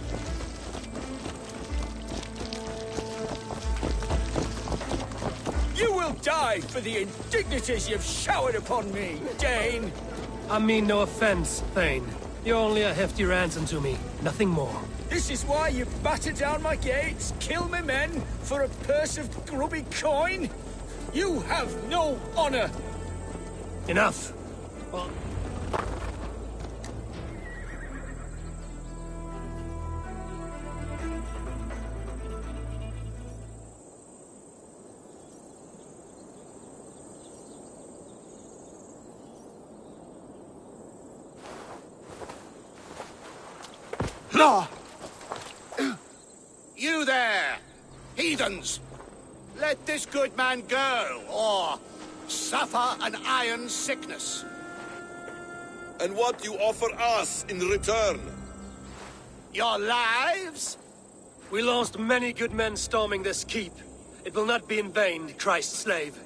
You will die for the indignities you've showered upon me, Dane. I mean no offense, Thane. You're only a hefty ransom to me, nothing more. This is why you batter down my gates, kill my men, for a purse of grubby coin? You have no honor! Enough! Well... No! You there, heathens! Let this good man go, or suffer an iron sickness. And what you offer us in return? Your lives? We lost many good men storming this keep. It will not be in vain, Christ's slave.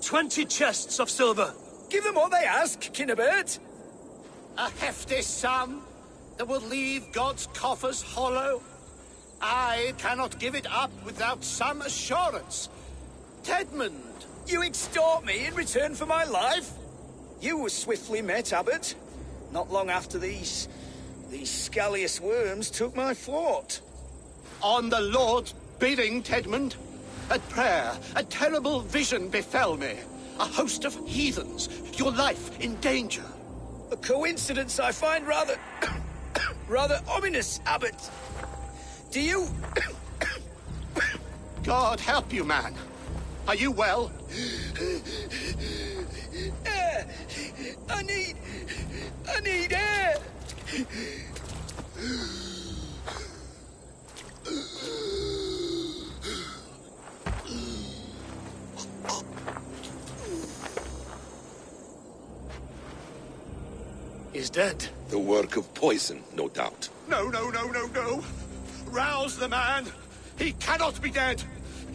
20 chests of silver. Give them what they ask, Kinnebert. A hefty sum that will leave God's coffers hollow? I cannot give it up without some assurance. Tedmund! You extort me in return for my life? You were swiftly met, Abbot. Not long after these scallious worms took my fort. On the Lord's bidding, Tedmund. At prayer, a terrible vision befell me. A host of heathens, your life in danger. A coincidence I find rather... rather ominous, Abbot. Do you... God help you, man. Are you well? Air! I need air! He's dead. The work of poison, no doubt. No, no, no, no, no. Rouse the man. He cannot be dead.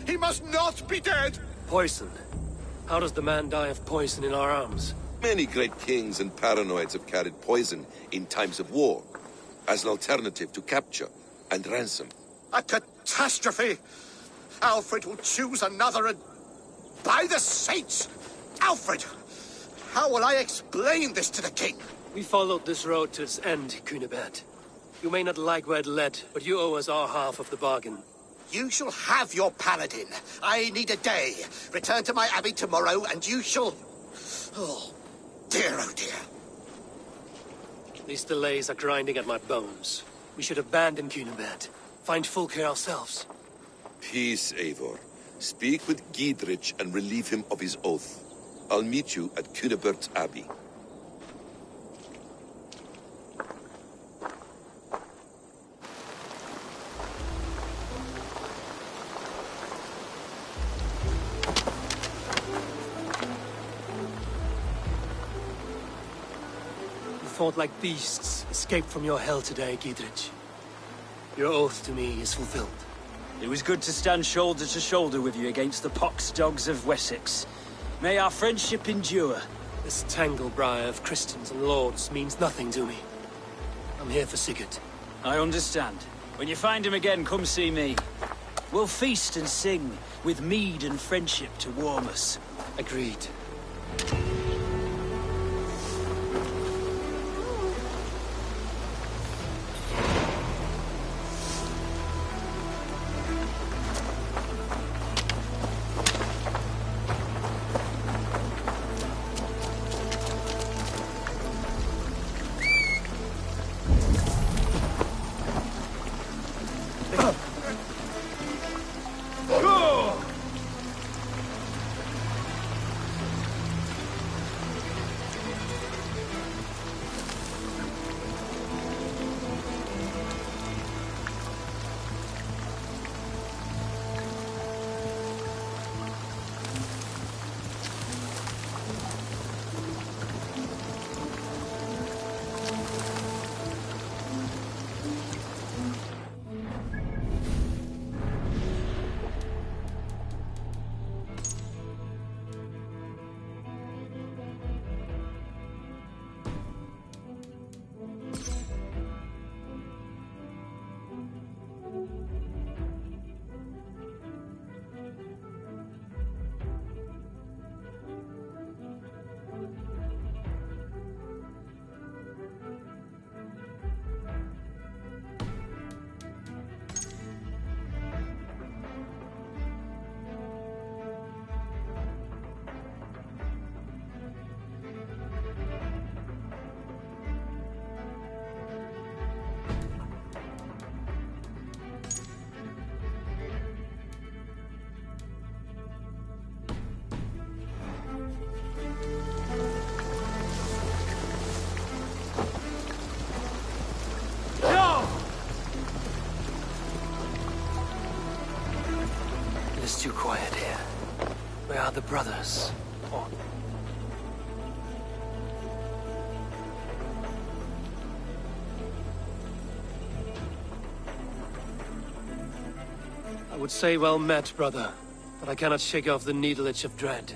He must not be dead. Poison? How does the man die of poison in our arms? Many great kings and paranoids have carried poison in times of war, as an alternative to capture and ransom. A catastrophe! Alfred will choose another and... By the saints! Alfred! How will I explain this to the king? We followed this road to its end, Cunibert. You may not like where it led, but you owe us our half of the bargain. You shall have your paladin. I need a day. Return to my abbey tomorrow, and you shall... Oh, dear, oh dear. These delays are grinding at my bones. We should abandon Cunibert. Find Fulke ourselves. Peace, Eivor. Speak with Giedrich and relieve him of his oath. I'll meet you at Cunibert's Abbey. Fought like beasts, escaped from your hell today, Giedrich. Your oath to me is fulfilled. It was good to stand shoulder to shoulder with you against the pox dogs of Wessex. May our friendship endure. This tangle-briar of Christians and lords means nothing to me. I'm here for Sigurd. I understand. When you find him again, come see me. We'll feast and sing, with mead and friendship to warm us. Agreed. It's too quiet here. Where are the brothers? Oh. I would say well met, brother, but I cannot shake off the needle itch of dread.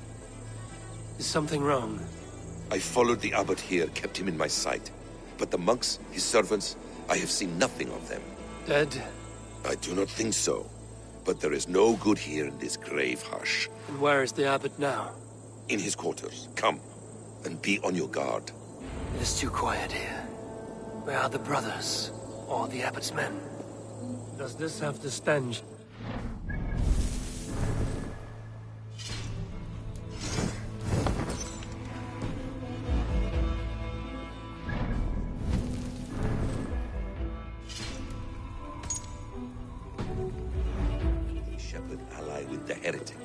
Is something wrong? I followed the abbot here, kept him in my sight. But the monks, his servants, I have seen nothing of them. Dead? I do not think so. But there is no good here in this grave hush. And where is the abbot now? In his quarters. Come, and be on your guard. It is too quiet here. Where are the brothers? Or the abbot's men? Does this have the stench? The heretic.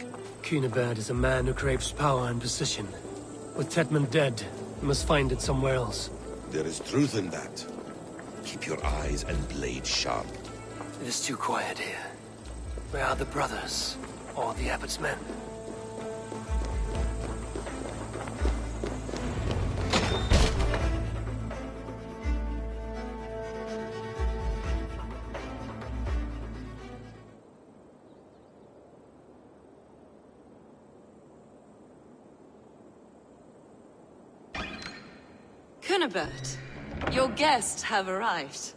Cunibert is a man who craves power and position. With Tedmund dead, he must find it somewhere else. There is truth in that. Keep your eyes and blade sharp. It is too quiet here. Where are the brothers? Or the abbot's men? Cunibert, your guests have arrived.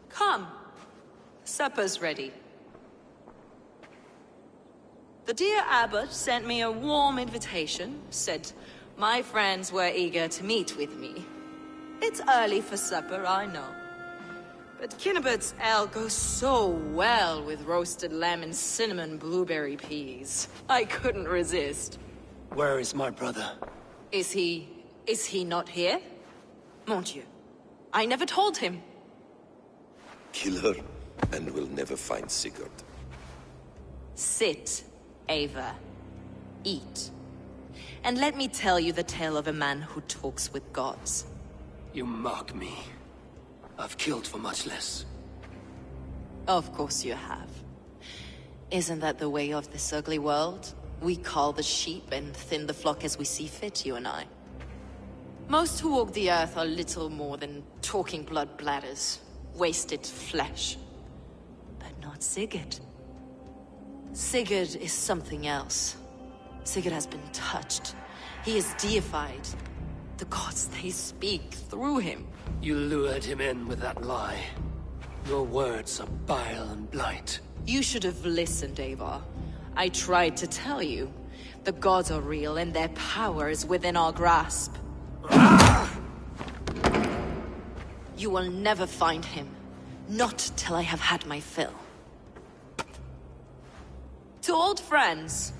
Come. Supper's ready. The dear abbot sent me a warm invitation, said my friends were eager to meet with me. It's early for supper, I know. But Cunibert's ale goes so well with roasted lamb and cinnamon blueberry peas. I couldn't resist. Where is my brother? Is he not here? Mon Dieu. I never told him. Kill her, and we'll never find Sigurd. Sit, Ava. Eat. And let me tell you the tale of a man who talks with gods. You mock me. I've killed for much less. Of course you have. Isn't that the way of this ugly world? We cull the sheep and thin the flock as we see fit, you and I. Most who walk the earth are little more than talking blood bladders, wasted flesh. But not Sigurd. Sigurd is something else. Sigurd has been touched. He is deified. The gods, they speak through him. You lured him in with that lie. Your words are bile and blight. You should have listened, Ava. I tried to tell you. The gods are real and their power is within our grasp. You will never find him. Not till I have had my fill. To old friends.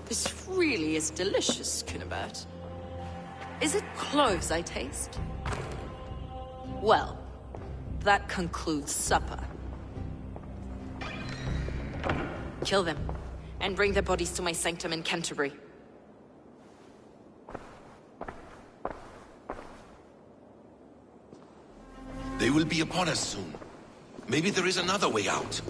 This really is delicious, Cunibert. Is it cloves I taste? Well, that concludes supper. Kill them, and bring their bodies to my sanctum in Canterbury. They will be upon us soon. Maybe there is another way out.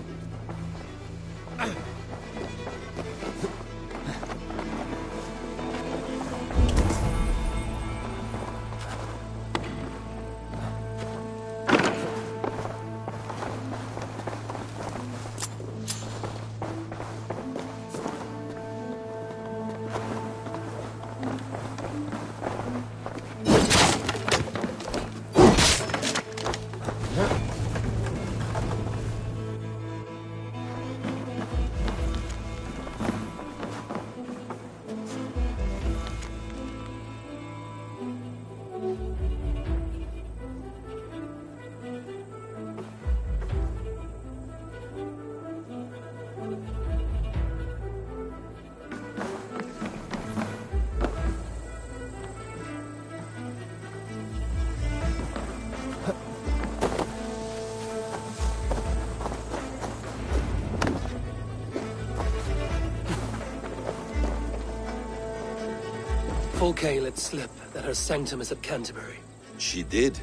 Fulke let slip that her sanctum is at Canterbury. She did,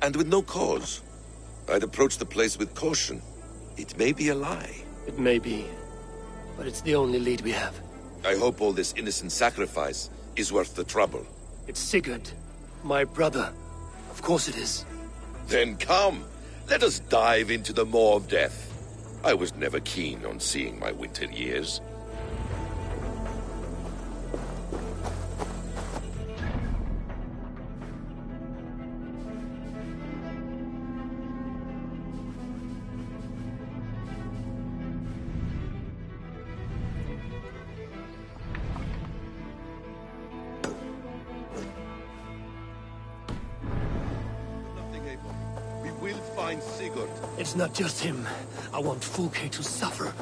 and with no cause. I'd approach the place with caution. It may be a lie. It may be, but it's the only lead we have. I hope all this innocent sacrifice is worth the trouble. It's Sigurd, my brother. Of course it is. Then come, let us dive into the maw of death. I was never keen on seeing my winter years. Sigurd. It's not just him. I want Fulke to suffer.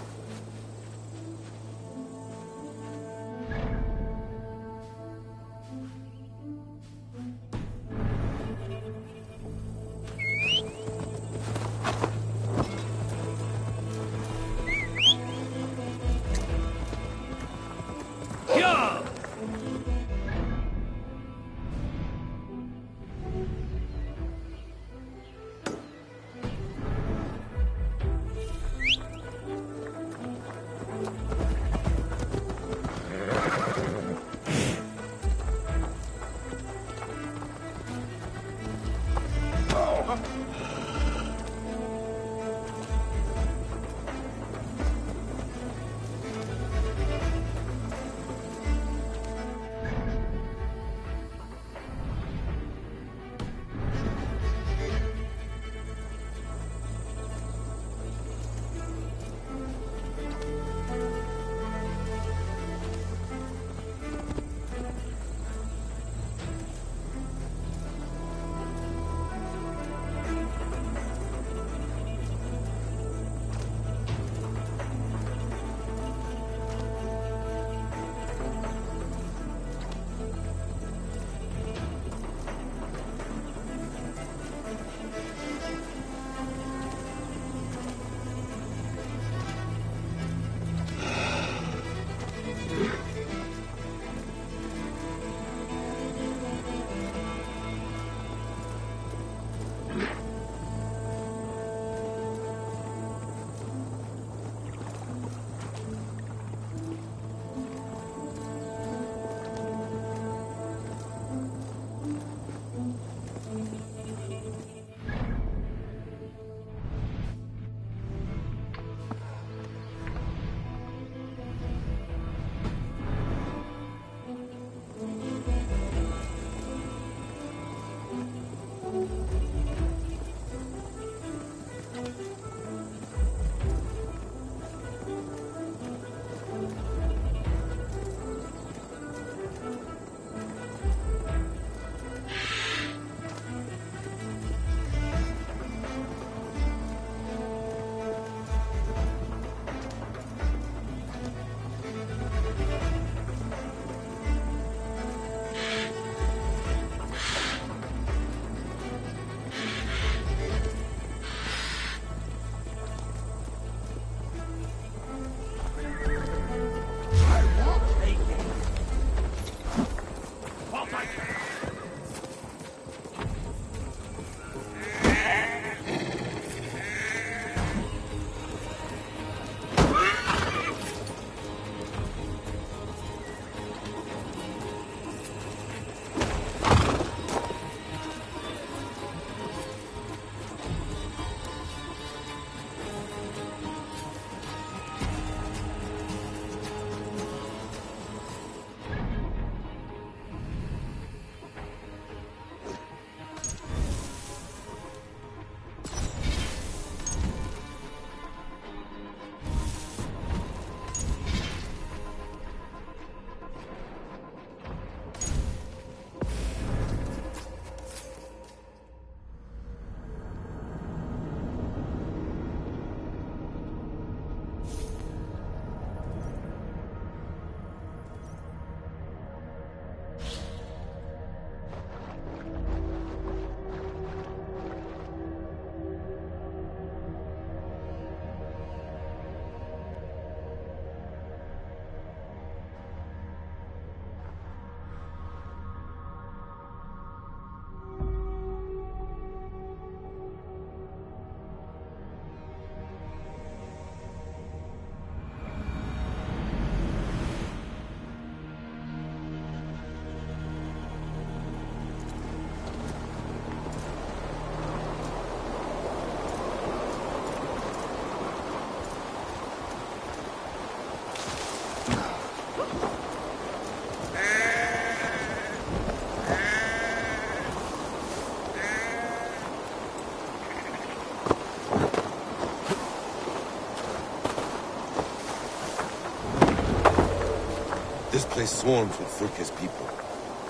This place swarms with Fulke's people.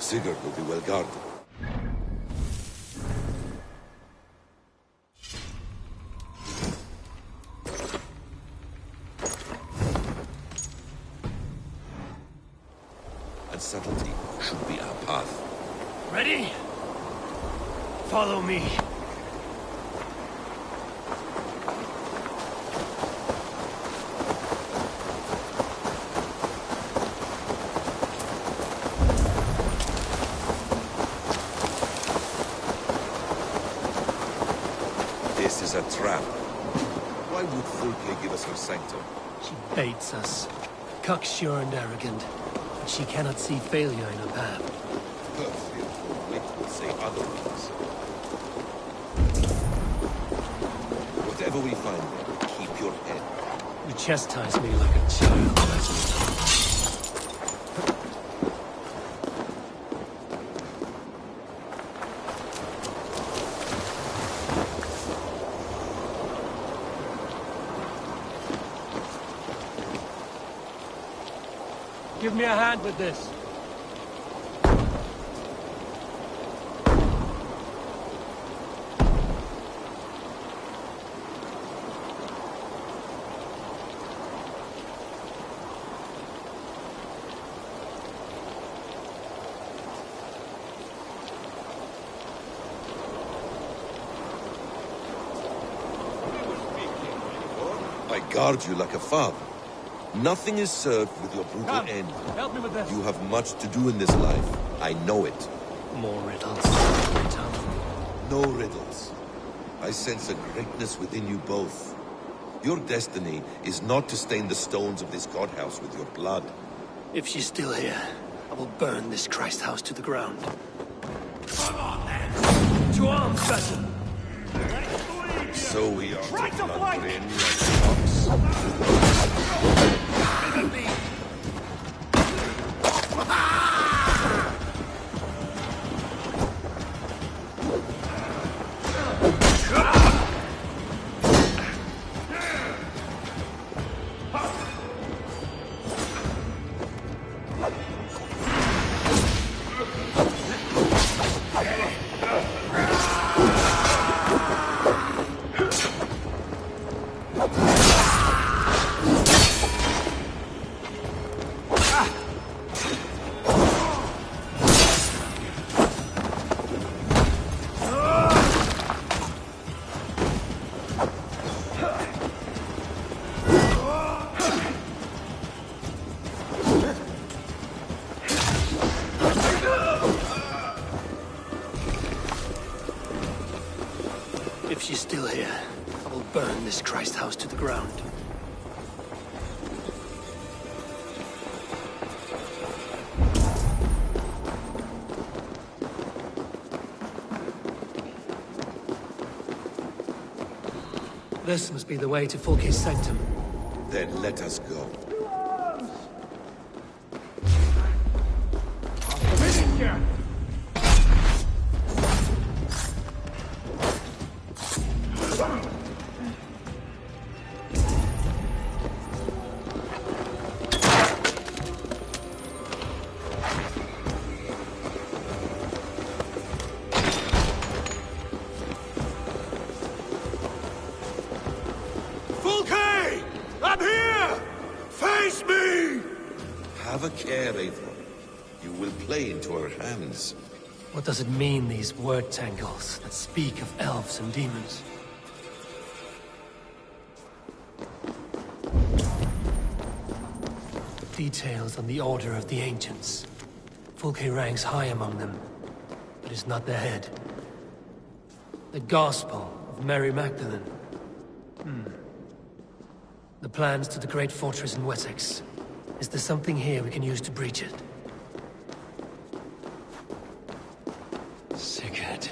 Sigurd will be well guarded. And subtlety should be our path. Ready? Follow me. This is a trap. Why would Fulke give us her sanctum? She baits us. Cocksure and arrogant. But she cannot see failure in her path. Her fearful wit will say otherwise. Whatever we find there, keep your head. You chastise me like a child. Give me a hand with this. I guard you like a father. Nothing is served with your brutal end. Help me with this. You have much to do in this life. I know it. More riddles. No riddles. I sense a greatness within you both. Your destiny is not to stain the stones of this godhouse with your blood. If she's still here, I will burn this Christ house to the ground. Come on, then! To arms, Basil! So we are Right to plunder in like If she's still here, I will burn this Christ house to the ground. This must be the way to Fulke's sanctum. Then let us go. Fulke! I'm here! Face me! Have a care, Eivor. You will play into our hands. What does it mean, these word tangles that speak of elves and demons? Details on the Order of the Ancients. Fulke ranks high among them, but is not the head. The Gospel of Mary Magdalene. The plans to the great fortress in Wessex. Is there something here we can use to breach it? Sigurd.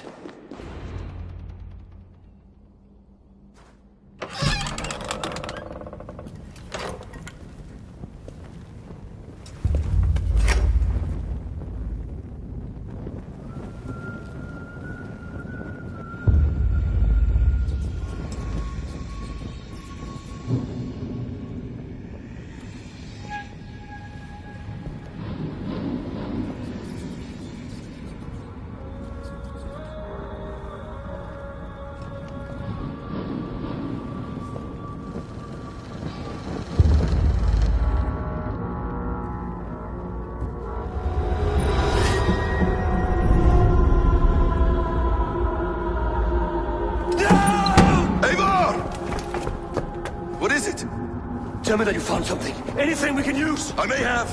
Tell me that you found something. Anything we can use! I may have!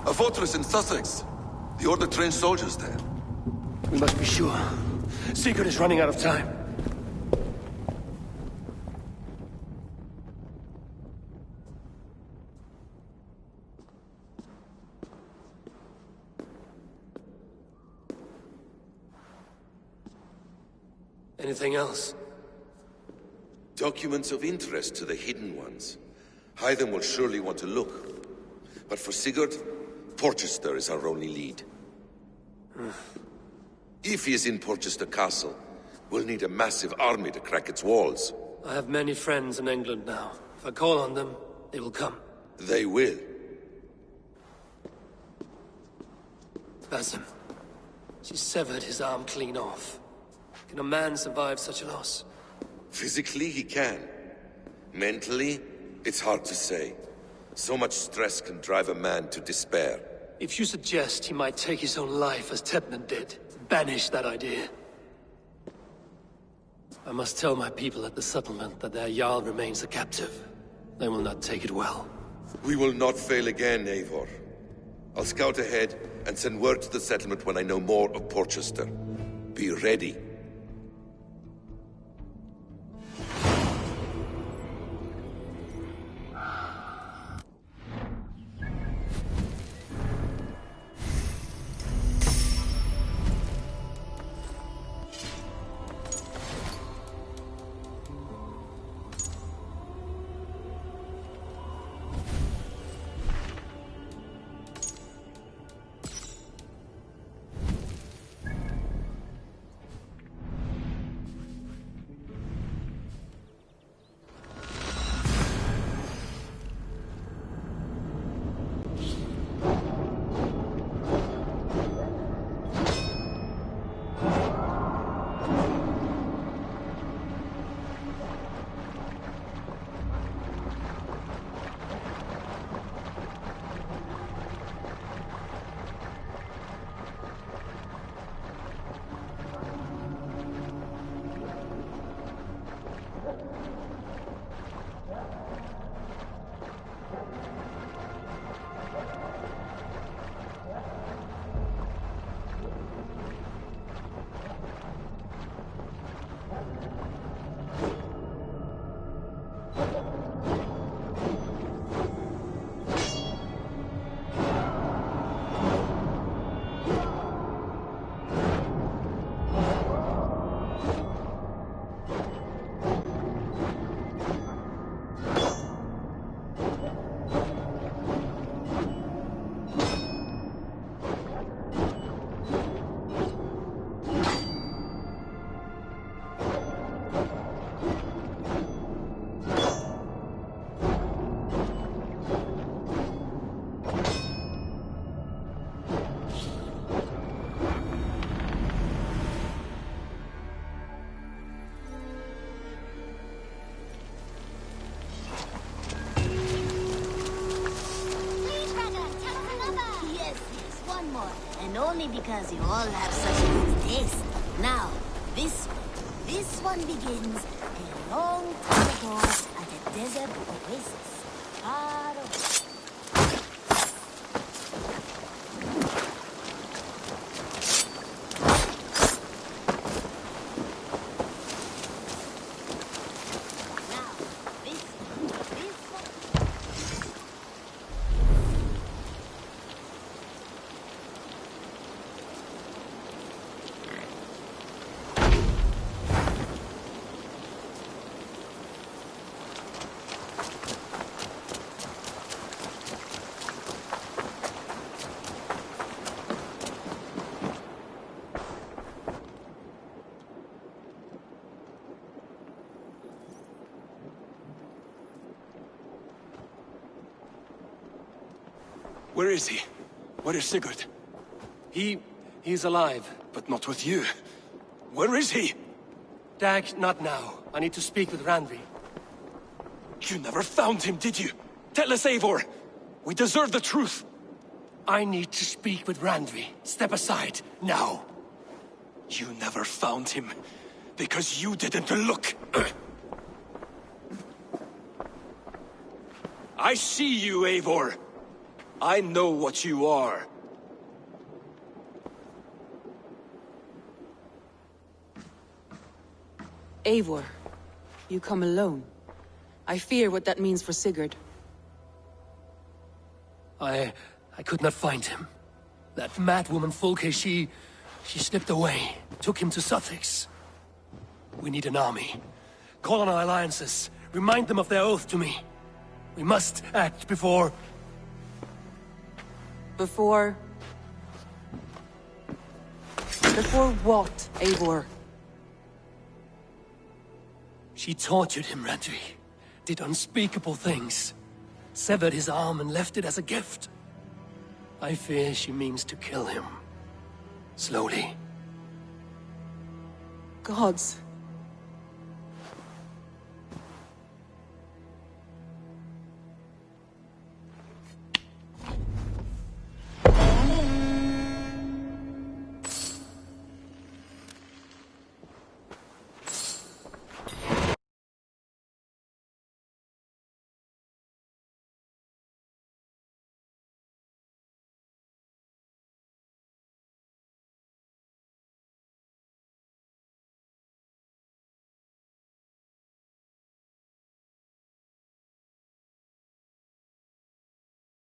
A fortress in Sussex. The Order trained soldiers there. We must be sure. Sigurd is running out of time. Anything else? Documents of interest to the Hidden Ones. Hyden will surely want to look. But for Sigurd, Porchester is our only lead. If he is in Porchester Castle, we'll need a massive army to crack its walls. I have many friends in England now. If I call on them, they will come. They will. Basim. She severed his arm clean off. Can a man survive such a loss? Physically, he can. Mentally, it's hard to say. So much stress can drive a man to despair. If you suggest he might take his own life as Tepnan did, banish that idea. I must tell my people at the settlement that their Jarl remains a captive. They will not take it well. We will not fail again, Eivor. I'll scout ahead and send word to the settlement when I know more of Porchester. Be ready. Only because you all have such good taste. Now, this one begins a long time ago at a desert oasis. Far away. Where is he? Where is Sigurd? He's alive. But not with you. Where is he? Dag, not now. I need to speak with Randvi. You never found him, did you? Tell us, Eivor. We deserve the truth. I need to speak with Randvi. Step aside, now. You never found him, because you didn't look. I see you, Eivor. I know what you are. Eivor, you come alone. I fear what that means for Sigurd. I could not find him. That madwoman Folke, she slipped away, took him to Sussex. We need an army. Call on our alliances. Remind them of their oath to me. We must act before... Before what, Eivor? She tortured him, Randvi. Did unspeakable things. Severed his arm and left it as a gift. I fear she means to kill him. Slowly. Gods.